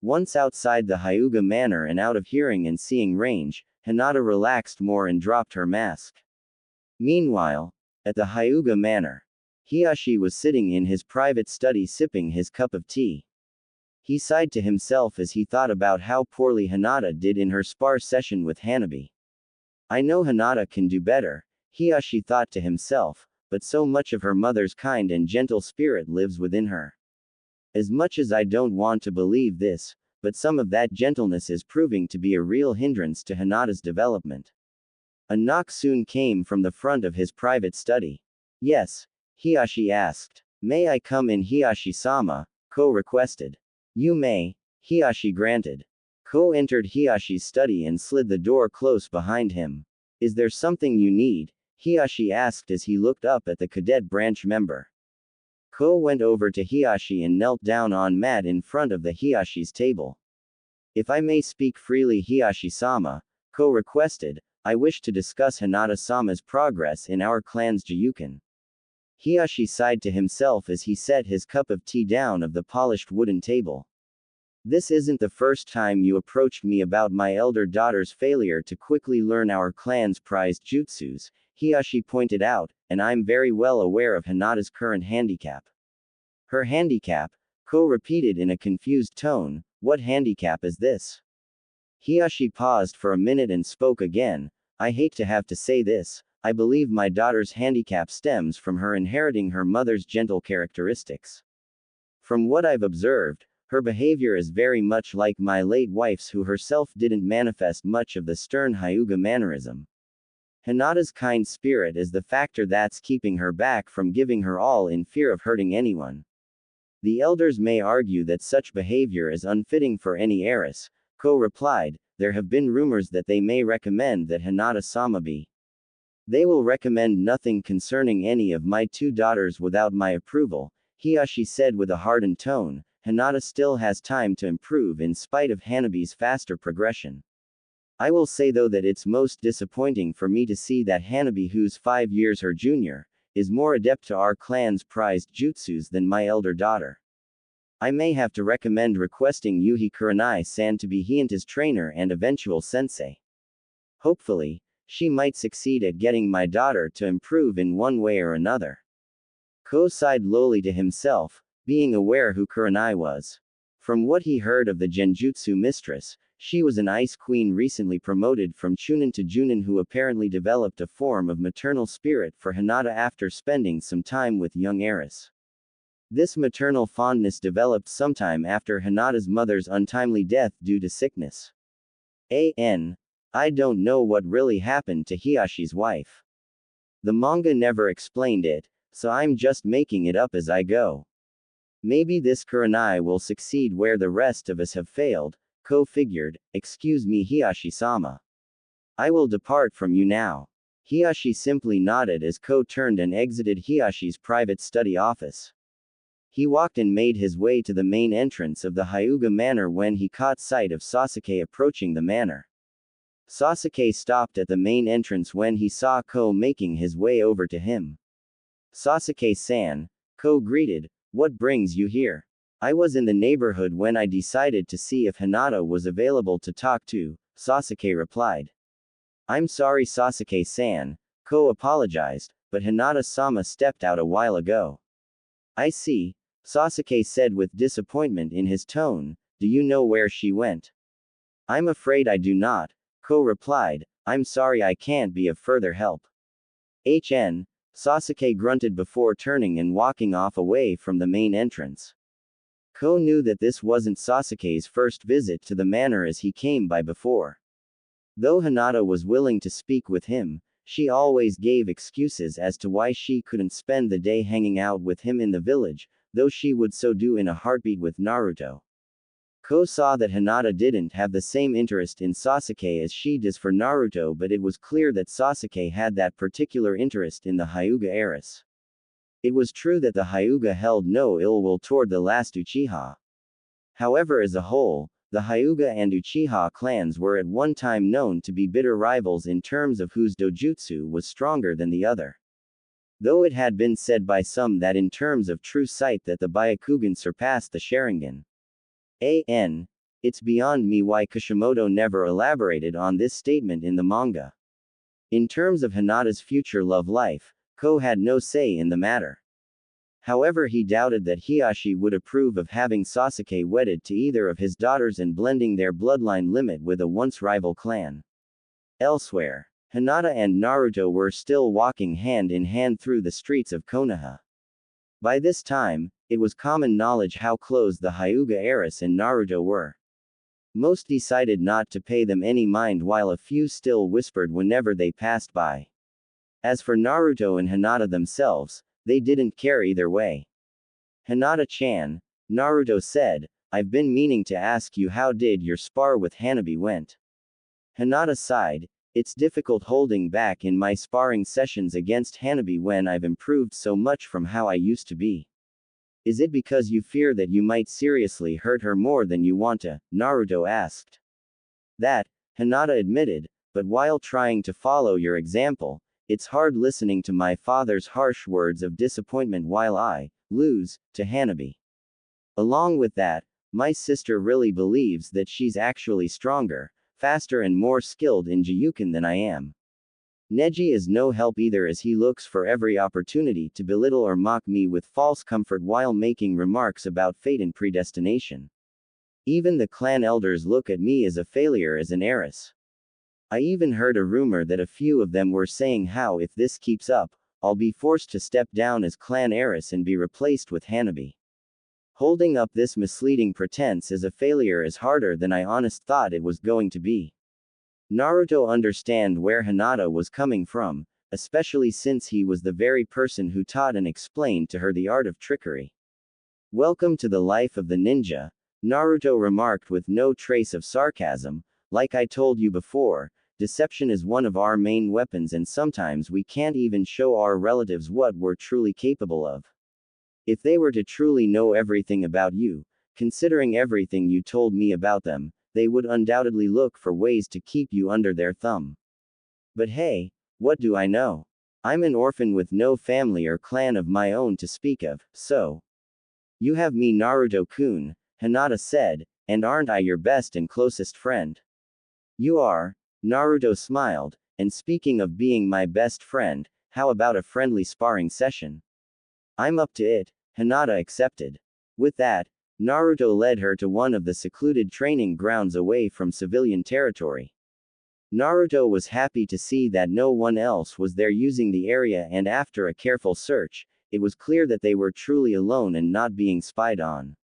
Once outside the Hyuga manor and out of hearing and seeing range, Hinata relaxed more and dropped her mask. Meanwhile, at the Hyuga manor, Hiyashi was sitting in his private study sipping his cup of tea. He sighed to himself as he thought about how poorly Hinata did in her spar session with Hanabi. I know Hinata can do better, Hiyashi thought to himself, but so much of her mother's kind and gentle spirit lives within her. As much as I don't want to believe this, but some of that gentleness is proving to be a real hindrance to Hinata's development. A knock soon came from the front of his private study. Yes, Hiyashi asked. May I come in, Hiyashi-sama? Ko requested. You may, Hiyashi granted. Ko entered Hiyashi's study and slid the door close behind him. Is there something you need? Hiyashi asked as he looked up at the cadet branch member. Ko went over to Hiyashi and knelt down on mat in front of the Hiyashi's table. If I may speak freely, Hiyashi-sama, Ko requested, I wish to discuss Hinata-sama's progress in our clan's Jiyuken. Hiyashi sighed to himself as he set his cup of tea down of the polished wooden table. This isn't the first time you approached me about my elder daughter's failure to quickly learn our clan's prized jutsus, Hiyashi pointed out, and I'm very well aware of Hinata's current handicap. Her handicap? Ko repeated in a confused tone, what handicap is this? Hiyashi paused for a minute and spoke again, I hate to have to say this, I believe my daughter's handicap stems from her inheriting her mother's gentle characteristics. From what I've observed, her behavior is very much like my late wife's, who herself didn't manifest much of the stern Hyuga mannerism. Hinata's kind spirit is the factor that's keeping her back from giving her all in fear of hurting anyone. The elders may argue that such behavior is unfitting for any heiress, Ko replied, there have been rumors that they may recommend that Hinata-sama be. They will recommend nothing concerning any of my two daughters without my approval, Hiyashi said with a hardened tone. Hinata still has time to improve in spite of Hanabi's faster progression. I will say though that it's most disappointing for me to see that Hanabi, who's 5 years her junior, is more adept to our clan's prized jutsus than my elder daughter. I may have to recommend requesting Yuhi Kurenai-san to be Hinata's trainer and eventual sensei. Hopefully, she might succeed at getting my daughter to improve in one way or another. Ko sighed lowly to himself, being aware who Kurenai was. From what he heard of the Genjutsu mistress, she was an ice queen recently promoted from Chunin to Junin who apparently developed a form of maternal spirit for Hinata after spending some time with young heiress. This maternal fondness developed sometime after Hinata's mother's untimely death due to sickness. I don't know what really happened to Hiyashi's wife. The manga never explained it, so I'm just making it up as I go. Maybe this Kurenai will succeed where the rest of us have failed, Ko figured. Excuse me, Hiyashi-sama. I will depart from you now. Hiyashi simply nodded as Ko turned and exited Hiyashi's private study office. He walked and made his way to the main entrance of the Hyuga manor when he caught sight of Sasuke approaching the manor. Sasuke stopped at the main entrance when he saw Ko making his way over to him. Sasuke-san, Ko greeted, what brings you here? I was in the neighborhood when I decided to see if Hinata was available to talk to, Sasuke replied. I'm sorry, Sasuke-san, Ko apologized, but Hinata-sama stepped out a while ago. I see, Sasuke said with disappointment in his tone, do you know where she went? I'm afraid I do not, Ko replied, I'm sorry I can't be of further help. Sasuke grunted before turning and walking off away from the main entrance. Ko knew that this wasn't Sasuke's first visit to the manor as he came by before. Though Hinata was willing to speak with him, she always gave excuses as to why she couldn't spend the day hanging out with him in the village, though she would so do in a heartbeat with Naruto. Ko saw that Hinata didn't have the same interest in Sasuke as she does for Naruto, but it was clear that Sasuke had that particular interest in the Hyuga heiress. It was true that the Hyuga held no ill will toward the last Uchiha. However, as a whole, the Hyuga and Uchiha clans were at one time known to be bitter rivals in terms of whose dojutsu was stronger than the other. Though it had been said by some that in terms of true sight that the Byakugan surpassed the Sharingan. It's beyond me why Kishimoto never elaborated on this statement in the manga. In terms of Hinata's future love life, Ko had no say in the matter. However, he doubted that Hiashi would approve of having Sasuke wedded to either of his daughters and blending their bloodline limit with a once rival clan. Elsewhere, Hinata and Naruto were still walking hand in hand through the streets of Konoha. By this time, it was common knowledge how close the Hyuga heiress and Naruto were. Most decided not to pay them any mind while a few still whispered whenever they passed by. As for Naruto and Hinata themselves, they didn't care either way. Hinata-chan, Naruto said, I've been meaning to ask you how did your spar with Hanabi went. Hinata sighed, it's difficult holding back in my sparring sessions against Hanabi when I've improved so much from how I used to be. Is it because you fear that you might seriously hurt her more than you want to? Naruto asked. That, Hinata admitted, but while trying to follow your example, it's hard listening to my father's harsh words of disappointment while I lose to Hanabi. Along with that, my sister really believes that she's actually stronger, faster and more skilled in Jiyuken than I am. Neji is no help either as he looks for every opportunity to belittle or mock me with false comfort while making remarks about fate and predestination. Even the clan elders look at me as a failure as an heiress. I even heard a rumor that a few of them were saying how if this keeps up, I'll be forced to step down as clan heiress and be replaced with Hanabi. Holding up this misleading pretense as a failure is harder than I honest thought it was going to be. Naruto understand where Hinata was coming from, especially since he was the very person who taught and explained to her the art of trickery. Welcome to the life of the ninja, Naruto remarked with no trace of sarcasm, like I told you before, deception is one of our main weapons and sometimes we can't even show our relatives what we're truly capable of. If they were to truly know everything about you, considering everything you told me about them, they would undoubtedly look for ways to keep you under their thumb. But hey, what do I know? I'm an orphan with no family or clan of my own to speak of, so. You have me Naruto-kun, Hinata said, and aren't I your best and closest friend? You are, Naruto smiled, and speaking of being my best friend, how about a friendly sparring session? I'm up to it, Hinata accepted. With that, Naruto led her to one of the secluded training grounds away from civilian territory. Naruto was happy to see that no one else was there using the area, and after a careful search, it was clear that they were truly alone and not being spied on.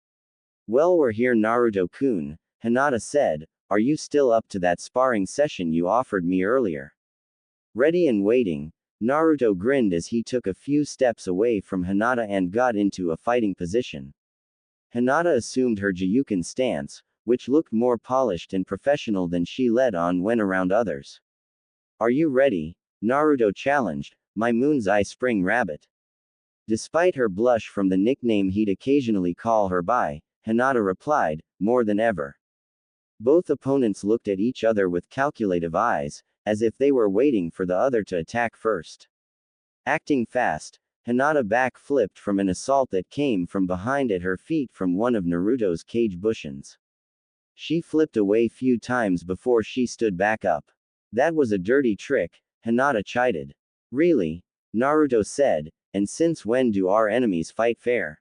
Well, we're here Naruto-kun, Hinata said, are you still up to that sparring session you offered me earlier? Ready and waiting, Naruto grinned as he took a few steps away from Hinata and got into a fighting position. Hinata assumed her Jiyuken stance, which looked more polished and professional than she led on when around others. Are you ready? Naruto challenged, my moon's eye spring rabbit. Despite her blush from the nickname he'd occasionally call her by, Hinata replied, more than ever. Both opponents looked at each other with calculative eyes, as if they were waiting for the other to attack first. Acting fast, Hinata back-flipped from an assault that came from behind at her feet from one of Naruto's cage cushions. She flipped away few times before she stood back up. That was a dirty trick, Hinata chided. Really? Naruto said, and since when do our enemies fight fair?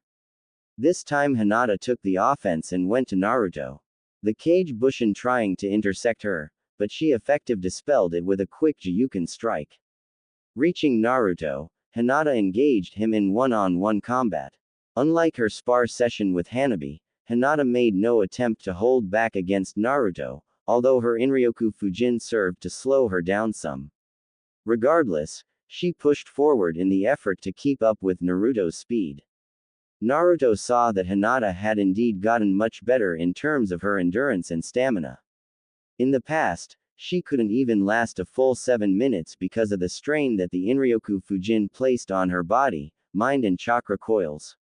This time Hinata took the offense and went to Naruto. The cage cushion trying to intersect her, but she effectively dispelled it with a quick Jiyuken strike. Reaching Naruto, Hinata engaged him in one-on-one combat. Unlike her spar session with Hanabi, Hinata made no attempt to hold back against Naruto, although her Inryoku Fujin served to slow her down some. Regardless, she pushed forward in the effort to keep up with Naruto's speed. Naruto saw that Hinata had indeed gotten much better in terms of her endurance and stamina. In the past, she couldn't even last a full 7 minutes because of the strain that the Inryoku Fujin placed on her body, mind and chakra coils.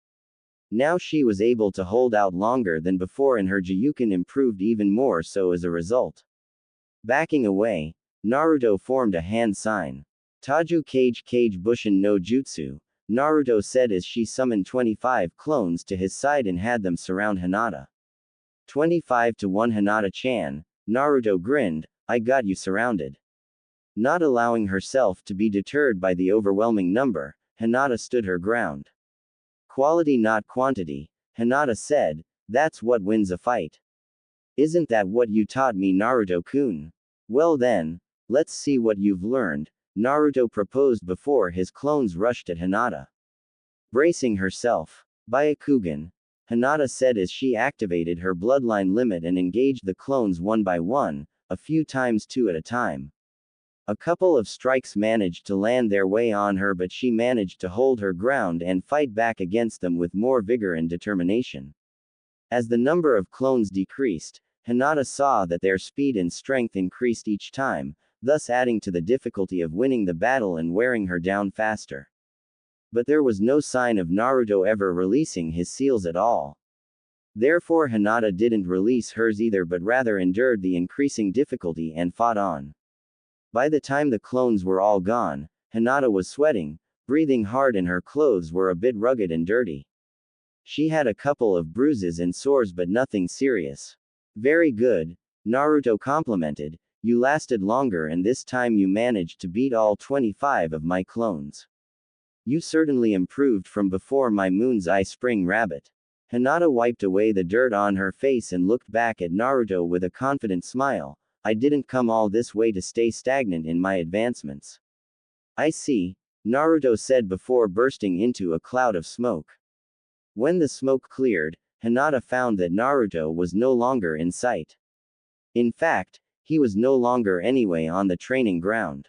Now she was able to hold out longer than before and her Jiyuken improved even more so as a result. Backing away, Naruto formed a hand sign. Taju Kage Bushin no Jutsu, Naruto said as she summoned 25 clones to his side and had them surround Hinata. 25 to 1 Hinata-chan, Naruto grinned, I got you surrounded. Not allowing herself to be deterred by the overwhelming number, Hinata stood her ground. Quality not quantity, Hinata said, that's what wins a fight. Isn't that what you taught me, Naruto-kun? Well then, let's see what you've learned, Naruto proposed before his clones rushed at Hinata. Bracing herself. Byakugan, Hinata said as she activated her bloodline limit and engaged the clones one by one, a few times 2 at a time. A couple of strikes managed to land their way on her, but she managed to hold her ground and fight back against them with more vigor and determination. As the number of clones decreased, Hinata saw that their speed and strength increased each time, thus adding to the difficulty of winning the battle and wearing her down faster. But there was no sign of Naruto ever releasing his seals at all. Therefore Hinata didn't release hers either but rather endured the increasing difficulty and fought on. By the time the clones were all gone, Hinata was sweating, breathing hard and her clothes were a bit rugged and dirty. She had a couple of bruises and sores but nothing serious. Very good, Naruto complimented, you lasted longer and this time you managed to beat all 25 of my clones. You certainly improved from before my moon's eye spring rabbit. Hinata wiped away the dirt on her face and looked back at Naruto with a confident smile. I didn't come all this way to stay stagnant in my advancements. I see, Naruto said before bursting into a cloud of smoke. When the smoke cleared, Hinata found that Naruto was no longer in sight. In fact, he was no longer anyway on the training ground.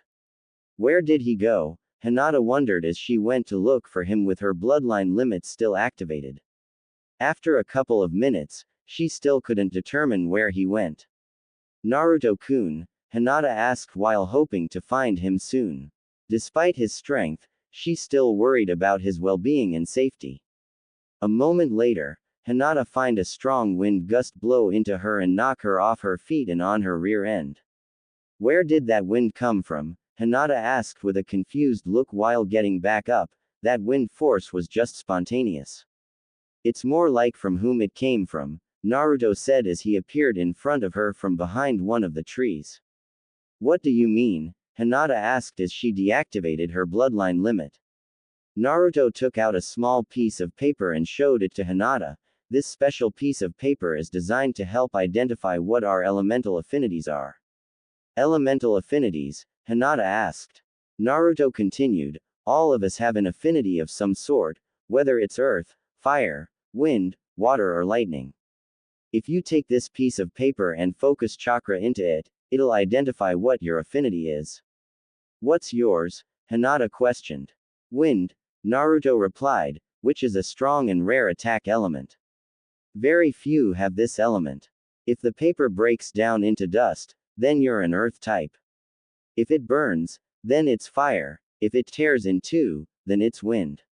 Where did he go? Hinata wondered as she went to look for him with her bloodline limit still activated. After a couple of minutes, she still couldn't determine where he went. Naruto-kun, Hinata asked while hoping to find him soon. Despite his strength, she still worried about his well-being and safety. A moment later, Hinata found a strong wind gust blow into her and knock her off her feet and on her rear end. Where did that wind come from? Hinata asked with a confused look while getting back up. That wind force was just spontaneous. It's more like from whom it came from, Naruto said as he appeared in front of her from behind one of the trees. What do you mean? Hinata asked as she deactivated her bloodline limit. Naruto took out a small piece of paper and showed it to Hinata. This special piece of paper is designed to help identify what our elemental affinities are. Elemental affinities? Hinata asked. Naruto continued, all of us have an affinity of some sort, whether it's earth, fire, wind, water or lightning. If you take this piece of paper and focus chakra into it, it'll identify what your affinity is. What's yours? Hinata questioned. Wind, Naruto replied, which is a strong and rare attack element. Very few have this element. If the paper breaks down into dust, then you're an earth type. If it burns, then it's fire. If it tears in two, then it's wind.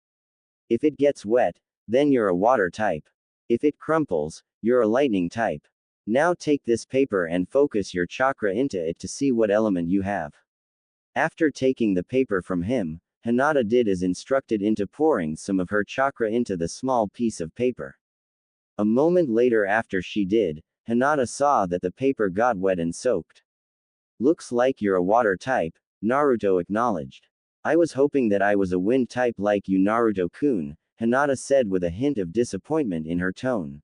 If it gets wet, then you're a water type. If it crumples, you're a lightning type. Now take this paper and focus your chakra into it to see what element you have. After taking the paper from him, Hinata did as instructed into pouring some of her chakra into the small piece of paper. A moment later after she did, Hinata saw that the paper got wet and soaked. Looks like you're a water type, Naruto acknowledged. I was hoping that I was a wind type like you, Naruto-kun, Hinata said with a hint of disappointment in her tone.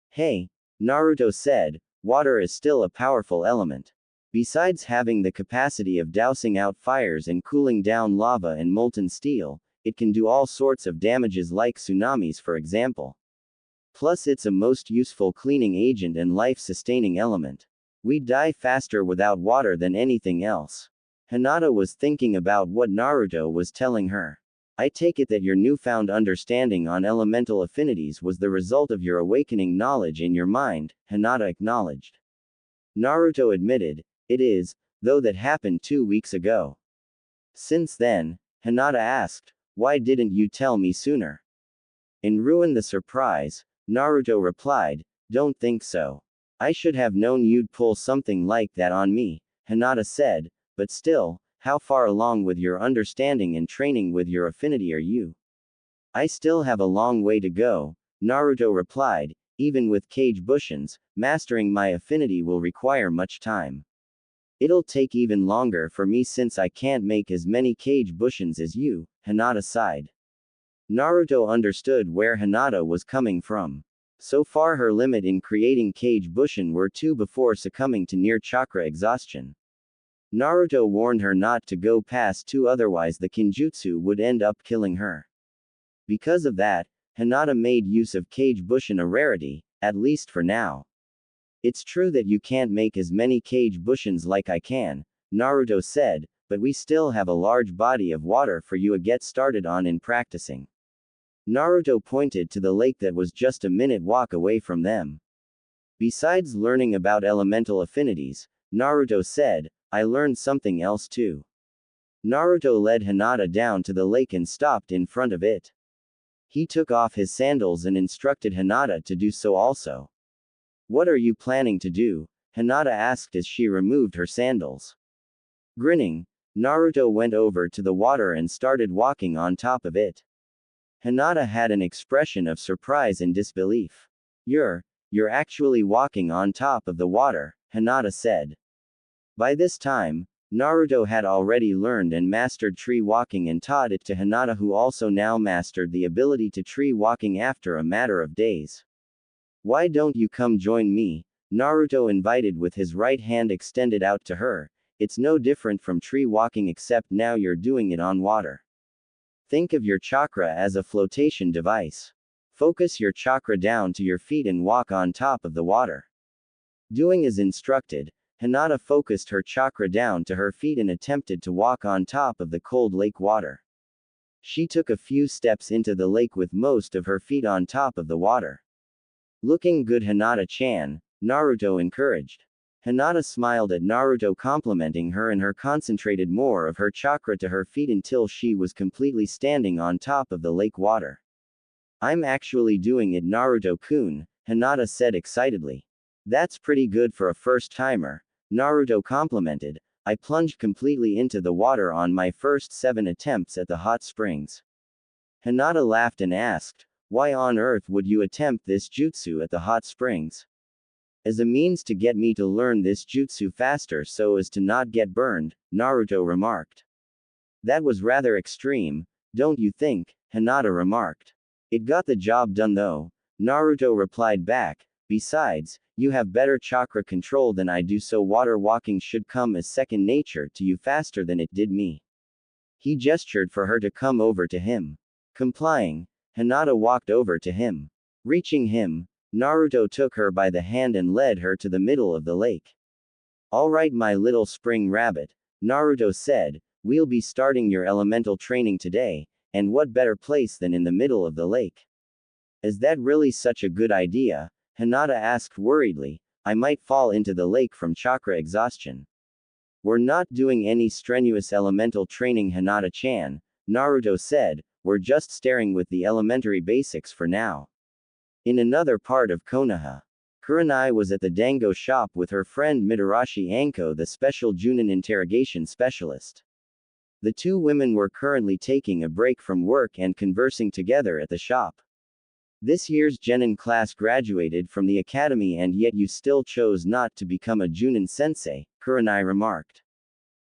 Hey, Naruto said, water is still a powerful element. Besides having the capacity of dousing out fires and cooling down lava and molten steel, it can do all sorts of damages like tsunamis for example. Plus it's a most useful cleaning agent and life-sustaining element. We'd die faster without water than anything else. Hinata was thinking about what Naruto was telling her. I take it that your newfound understanding on elemental affinities was the result of your awakening knowledge in your mind, Hinata acknowledged. Naruto admitted, it is, though that happened 2 weeks ago. Since then, Hinata asked, why didn't you tell me sooner? In Ruin the Surprise, Naruto replied, don't think so. I should have known you'd pull something like that on me, Hinata said, but still, how far along with your understanding and training with your affinity are you? I still have a long way to go, Naruto replied, even with Kage Bushins, mastering my affinity will require much time. It'll take even longer for me since I can't make as many Kage Bushins as you, Hinata sighed. Naruto understood where Hinata was coming from. So far her limit in creating Kage Bushin were 2 before succumbing to near chakra exhaustion. Naruto warned her not to go past 2 otherwise the kinjutsu would end up killing her. Because of that, Hinata made use of Kage Bushin a rarity, at least for now. It's true that you can't make as many Kage Bushins like I can, Naruto said, but we still have a large body of water for you to get started on in practicing. Naruto pointed to the lake that was just a minute walk away from them. Besides learning about elemental affinities, Naruto said, I learned something else too. Naruto led Hinata down to the lake and stopped in front of it. He took off his sandals and instructed Hinata to do so also. What are you planning to do? Hinata asked as she removed her sandals. Grinning, Naruto went over to the water and started walking on top of it. Hinata had an expression of surprise and disbelief. You're actually walking on top of the water, Hinata said. By this time, Naruto had already learned and mastered tree walking and taught it to Hinata, who also now mastered the ability to tree walking after a matter of days. Why don't you come join me? Naruto invited with his right hand extended out to her. It's no different from tree walking except now you're doing it on water. Think of your chakra as a flotation device. Focus your chakra down to your feet and walk on top of the water. Doing as instructed, Hinata focused her chakra down to her feet and attempted to walk on top of the cold lake water. She took a few steps into the lake with most of her feet on top of the water. Looking good, Hinata-chan, Naruto encouraged. Hinata smiled at Naruto complimenting her and her concentrated more of her chakra to her feet until she was completely standing on top of the lake water. I'm actually doing it, Naruto-kun, Hinata said excitedly. That's pretty good for a first-timer, Naruto complimented. I plunged completely into the water on my first 7 attempts at the hot springs. Hinata laughed and asked, why on earth would you attempt this jutsu at the hot springs? As a means to get me to learn this jutsu faster so as to not get burned, Naruto remarked. That was rather extreme, don't you think? Hinata remarked. It got the job done though, Naruto replied back. Besides, you have better chakra control than I do, so water walking should come as second nature to you faster than it did me. He gestured for her to come over to him. Complying, Hinata walked over to him. Reaching him, Naruto took her by the hand and led her to the middle of the lake. Alright, my little spring rabbit, Naruto said, we'll be starting your elemental training today, and what better place than in the middle of the lake? Is that really such a good idea? Hinata asked worriedly. I might fall into the lake from chakra exhaustion. We're not doing any strenuous elemental training, Hinata-chan, Naruto said, we're just starting with the elementary basics for now. In another part of Konoha, Kurenai was at the dango shop with her friend Mitarashi Anko, the special Junin interrogation specialist. The 2 women were currently taking a break from work and conversing together at the shop. This year's Genin class graduated from the academy and yet you still chose not to become a Junin sensei, Kurenai remarked.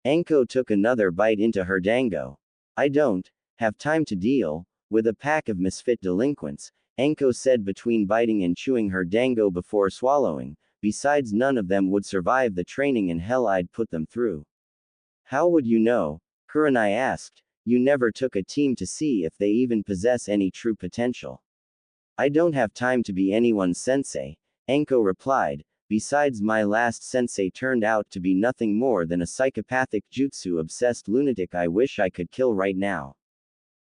Anko took another bite into her dango. I don't have time to deal with a pack of misfit delinquents, Anko said between biting and chewing her dango before swallowing. Besides, none of them would survive the training and hell I'd put them through. How would you know? Kurenai asked. You never took a team to see if they even possess any true potential. I don't have time to be anyone's sensei, Anko replied. Besides, my last sensei turned out to be nothing more than a psychopathic jutsu-obsessed lunatic I wish I could kill right now.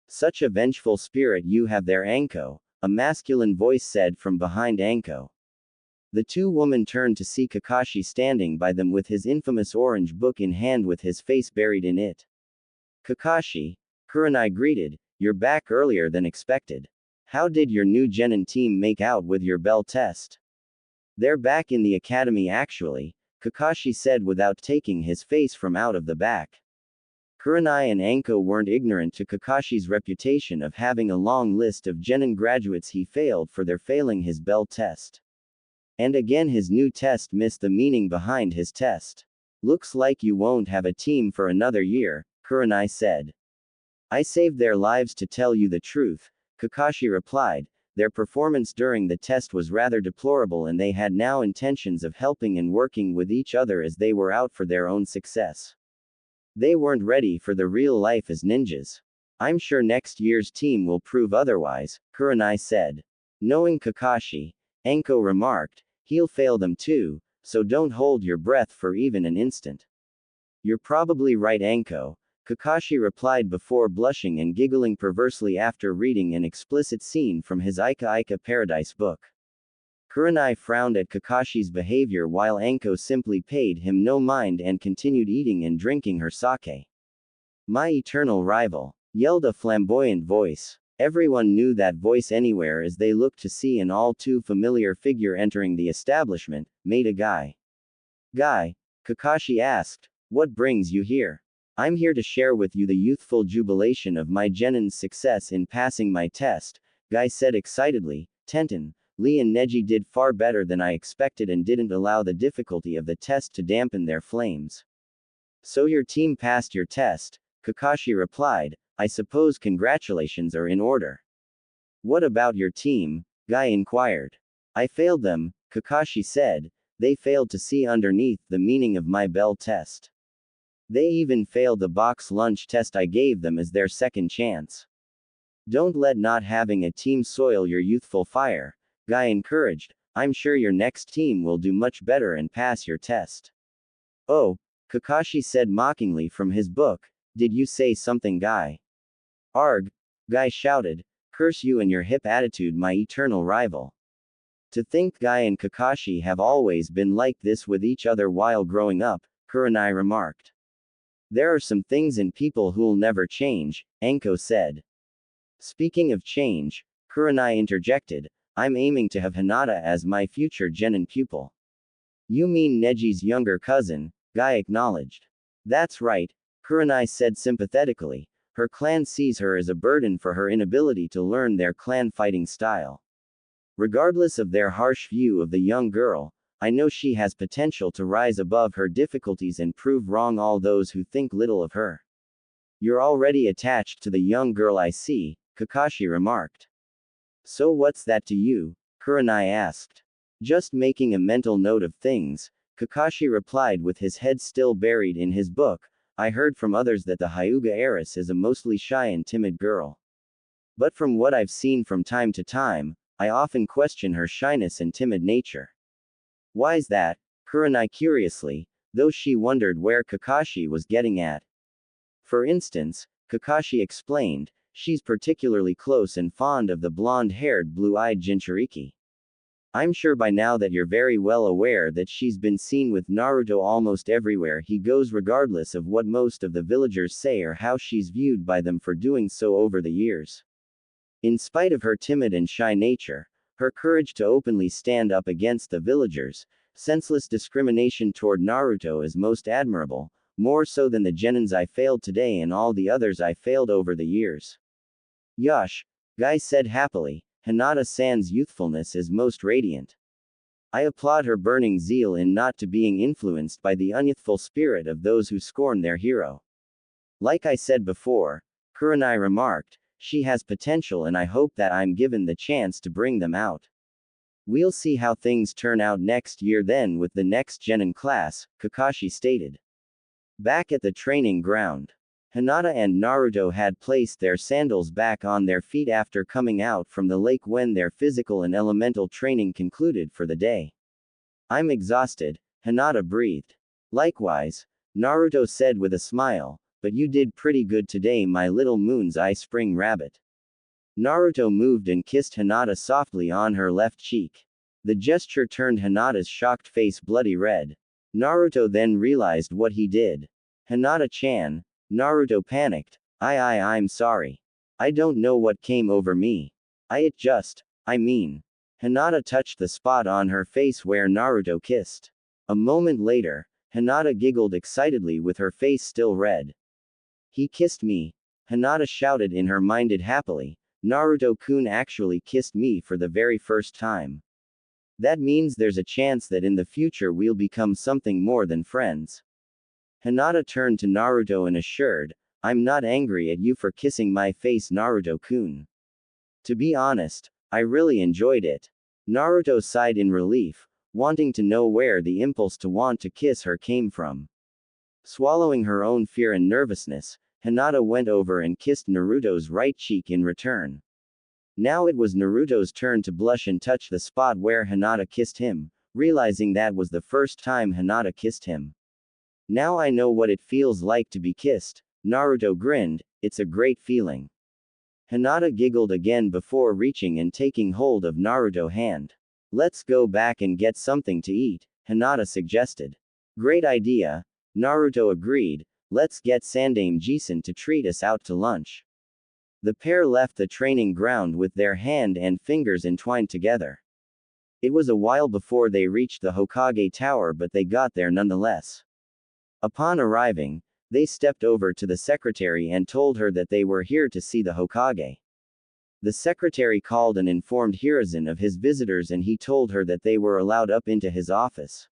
Such a vengeful spirit you have there, Anko, a masculine voice said from behind Anko. The two women turned to see Kakashi standing by them with his infamous orange book in hand with his face buried in it. Kakashi, Kurenai greeted, you're back earlier than expected. How did your new Genin team make out with your bell test? They're back in the academy actually, Kakashi said without taking his face from out of the back. Kurenai and Anko weren't ignorant to Kakashi's reputation of having a long list of Genin graduates he failed for their failing his bell test. And again his new test missed the meaning behind his test. Looks like you won't have a team for another year, Kurenai said. I saved their lives to tell you the truth, Kakashi replied. Their performance during the test was rather deplorable and they had no intentions of helping and working with each other as they were out for their own success. They weren't ready for the real life as ninjas. I'm sure next year's team will prove otherwise, Kurenai said. Knowing Kakashi, Anko remarked, he'll fail them too, so don't hold your breath for even an instant. You're probably right, Anko, Kakashi replied before blushing and giggling perversely after reading an explicit scene from his Ika Ika Paradise book. Kurenai frowned at Kakashi's behavior while Anko simply paid him no mind and continued eating and drinking her sake. My eternal rival, yelled a flamboyant voice. Everyone knew that voice anywhere as they looked to see an all too familiar figure entering the establishment, Maida Guy. Guy, Kakashi asked, what brings you here? I'm here to share with you the youthful jubilation of my Genin's success in passing my test, Guy said excitedly. Tenten, Lee and Neji did far better than I expected and didn't allow the difficulty of the test to dampen their flames. So your team passed your test, Kakashi replied. I suppose congratulations are in order. What about your team? Guy inquired. I failed them, Kakashi said. They failed to see underneath the meaning of my bell test. They even failed the box lunch test I gave them as their second chance. Don't let not having a team soil your youthful fire, Guy encouraged. I'm sure your next team will do much better and pass your test. Oh, Kakashi said mockingly from his book, did you say something, Guy? Arg, Guy shouted, curse you and your hip attitude, my eternal rival. To think Guy and Kakashi have always been like this with each other while growing up, Kurenai remarked. There are some things in people who'll never change, Anko said. Speaking of change, Kurenai interjected, I'm aiming to have Hinata as my future Genin pupil. You mean Neji's younger cousin, Guy acknowledged. That's right, Kurenai said sympathetically. Her clan sees her as a burden for her inability to learn their clan fighting style. Regardless of their harsh view of the young girl, I know she has potential to rise above her difficulties and prove wrong all those who think little of her. You're already attached to the young girl, I see, Kakashi remarked. So what's that to you? Kurenai asked. Just making a mental note of things, Kakashi replied with his head still buried in his book. I heard from others that the Hyuga heiress is a mostly shy and timid girl. But from what I've seen from time to time, I often question her shyness and timid nature. Why's that? Kurenai curiously, though she wondered where Kakashi was getting at. For instance, Kakashi explained, she's particularly close and fond of the blonde-haired blue-eyed Jinchuriki. I'm sure by now that you're very well aware that she's been seen with Naruto almost everywhere he goes regardless of what most of the villagers say or how she's viewed by them for doing so over the years. In spite of her timid and shy nature, her courage to openly stand up against the villagers, senseless discrimination toward Naruto is most admirable, more so than the Genins I failed today and all the others I failed over the years. Yosh, Guy said happily, Hinata-san's youthfulness is most radiant. I applaud her burning zeal in not to being influenced by the unyouthful spirit of those who scorn their hero. Like I said before, Kurenai remarked, she has potential and I hope that I'm given the chance to bring them out. We'll see how things turn out next year then with the next Genin class, Kakashi stated. Back at the training ground, Hinata and Naruto had placed their sandals back on their feet after coming out from the lake when their physical and elemental training concluded for the day. I'm exhausted, Hinata breathed. Likewise, Naruto said with a smile, but you did pretty good today, my little moon's eye spring rabbit. Naruto moved and kissed Hinata softly on her left cheek. The gesture turned Hinata's shocked face bloody red. Naruto then realized what he did. Hinata-chan. Naruto panicked. I'm sorry. I don't know what came over me. I mean. Hinata touched the spot on her face where Naruto kissed. A moment later, Hinata giggled excitedly with her face still red. He kissed me. Hinata shouted in her mind happily. Naruto-kun actually kissed me for the very first time. That means there's a chance that in the future we'll become something more than friends. Hinata turned to Naruto and assured, I'm not angry at you for kissing my face, Naruto-kun. To be honest, I really enjoyed it. Naruto sighed in relief, wanting to know where the impulse to want to kiss her came from. Swallowing her own fear and nervousness, Hinata went over and kissed Naruto's right cheek in return. Now it was Naruto's turn to blush and touch the spot where Hinata kissed him, realizing that was the first time Hinata kissed him. Now I know what it feels like to be kissed, Naruto grinned, it's a great feeling. Hinata giggled again before reaching and taking hold of Naruto's hand. Let's go back and get something to eat, Hinata suggested. Great idea, Naruto agreed, let's get Sandaime Jisun to treat us out to lunch. The pair left the training ground with their hand and fingers entwined together. It was a while before they reached the Hokage Tower, but they got there nonetheless. Upon arriving, they stepped over to the secretary and told her that they were here to see the Hokage. The secretary called and informed Hiruzen of his visitors, and he told her that they were allowed up into his office.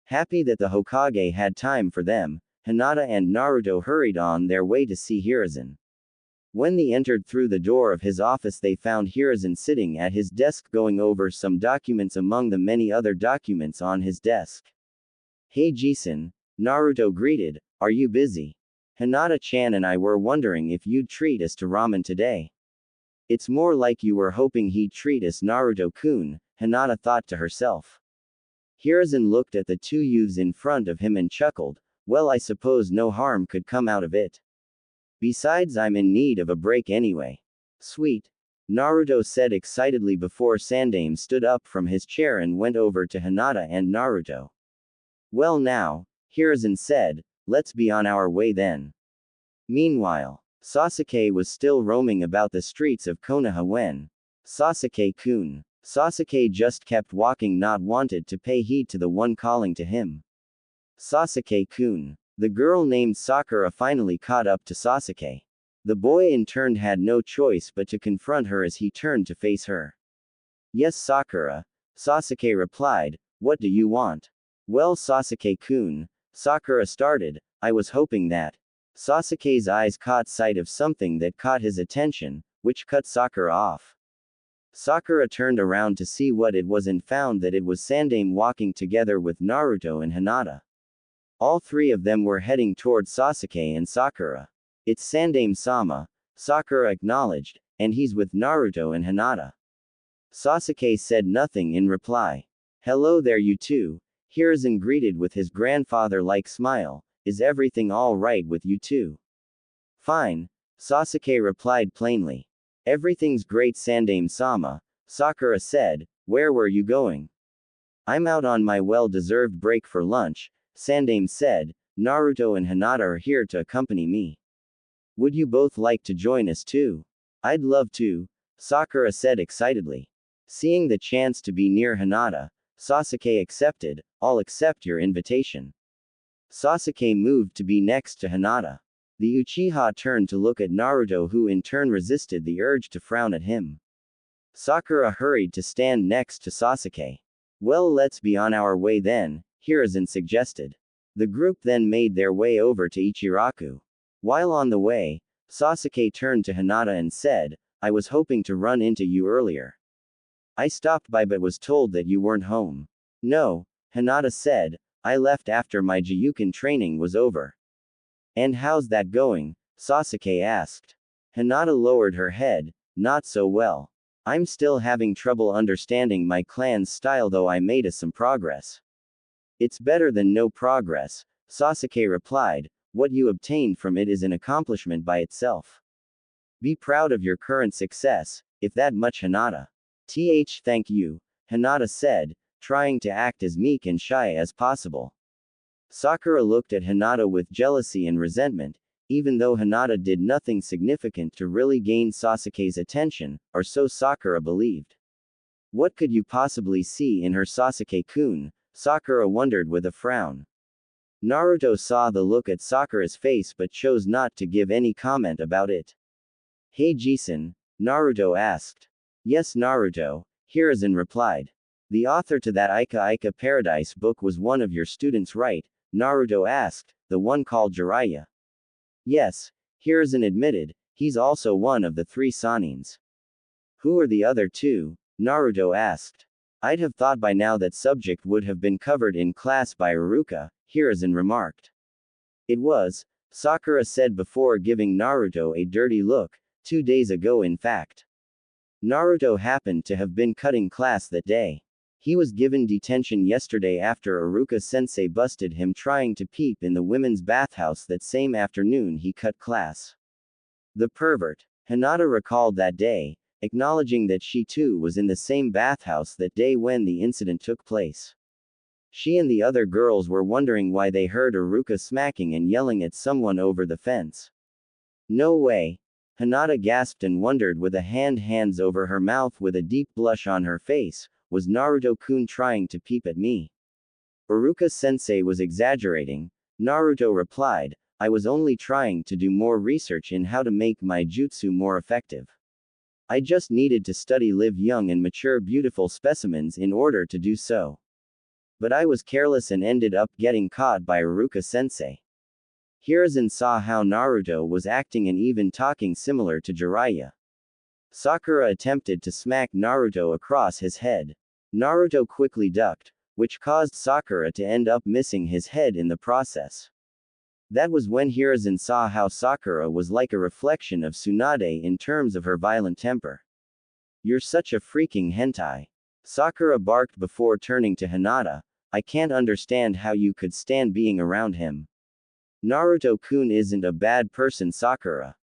Happy that the Hokage had time for them, Hinata and Naruto hurried on their way to see Hiruzen. When they entered through the door of his office, they found Hiruzen sitting at his desk going over some documents among the many other documents on his desk. Hey Jisun, Naruto greeted, are you busy? Hinata-chan and I were wondering if you'd treat us to ramen today. It's more like you were hoping he'd treat us, Naruto-kun, Hinata thought to herself. Hiruzen looked at the two youths in front of him and chuckled, well, I suppose no harm could come out of it. Besides, I'm in need of a break anyway. Sweet. Naruto said excitedly before Sandaime stood up from his chair and went over to Hinata and Naruto. Well now, Hiruzen said, let's be on our way then. Meanwhile, Sasuke was still roaming about the streets of Konoha when Sasuke-kun. Sasuke just kept walking, not wanted to pay heed to the one calling to him. Sasuke-kun. The girl named Sakura finally caught up to Sasuke. The boy in turn had no choice but to confront her as he turned to face her. Yes, Sakura, Sasuke replied, what do you want? Well, Sasuke-kun, Sakura started, I was hoping that. Sasuke's eyes caught sight of something that caught his attention, which cut Sakura off. Sakura turned around to see what it was and found that it was Sandaime walking together with Naruto and Hinata. All three of them were heading toward Sasuke and Sakura. It's Sandaime-sama, Sakura acknowledged, and he's with Naruto and Hinata. Sasuke said nothing in reply. Hello there, you two, Hiruzen greeted with his grandfather-like smile, is everything all right with you two? Fine, Sasuke replied plainly. Everything's great, Sandaime-sama, Sakura said, where were you going? I'm out on my well-deserved break for lunch, Sandaime said, Naruto and Hinata are here to accompany me. Would you both like to join us too? I'd love to, Sakura said excitedly. Seeing the chance to be near Hinata, Sasuke accepted, I'll accept your invitation. Sasuke moved to be next to Hinata. The Uchiha turned to look at Naruto, who in turn resisted the urge to frown at him. Sakura hurried to stand next to Sasuke. Well, let's be on our way then, Hiruzen suggested. The group then made their way over to Ichiraku. While on the way, Sasuke turned to Hinata and said, I was hoping to run into you earlier. I stopped by but was told that you weren't home. No, Hinata said, I left after my Jiyuken training was over. And how's that going? Sasuke asked. Hinata lowered her head, not so well. I'm still having trouble understanding my clan's style, though I made some progress. It's better than no progress, Sasuke replied. What you obtained from it is an accomplishment by itself. Be proud of your current success, if that much, Hinata. Thank you, Hinata said, trying to act as meek and shy as possible. Sakura looked at Hinata with jealousy and resentment, even though Hinata did nothing significant to really gain Sasuke's attention, or so Sakura believed. What could you possibly see in her, Sasuke-kun? Sakura wondered with a frown. Naruto saw the look at Sakura's face but chose not to give any comment about it. Hey Jisun, Naruto asked. Yes, Naruto, Hiruzen replied. The author to that Ika Ika Paradise book was one of your students, right? Naruto asked, the one called Jiraiya. Yes, Hiruzen admitted, he's also one of the 3 Sanins. Who are the other 2? Naruto asked. I'd have thought by now that subject would have been covered in class by Iruka, Hiruzen remarked. It was, Sakura said before giving Naruto a dirty look, 2 days ago in fact. Naruto happened to have been cutting class that day. He was given detention yesterday after Iruka-sensei busted him trying to peep in the women's bathhouse that same afternoon he cut class. The pervert. Hinata recalled that day, acknowledging that she too was in the same bathhouse that day when the incident took place. She and the other girls were wondering why they heard Iruka smacking and yelling at someone over the fence. No way. Hinata gasped and wondered with a hands over her mouth with a deep blush on her face. Was Naruto-kun trying to peep at me? Iruka-sensei was exaggerating, Naruto replied. I was only trying to do more research in how to make my jutsu more effective. I just needed to study live young and mature beautiful specimens in order to do so. But I was careless and ended up getting caught by Iruka-sensei. Hiruzen saw how Naruto was acting and even talking similar to Jiraiya. Sakura attempted to smack Naruto across his head. Naruto quickly ducked, which caused Sakura to end up missing his head in the process. That was when Hiruzen saw how Sakura was like a reflection of Tsunade in terms of her violent temper. You're such a freaking hentai. Sakura barked before turning to Hinata. I can't understand how you could stand being around him. Naruto-kun isn't a bad person, Sakura.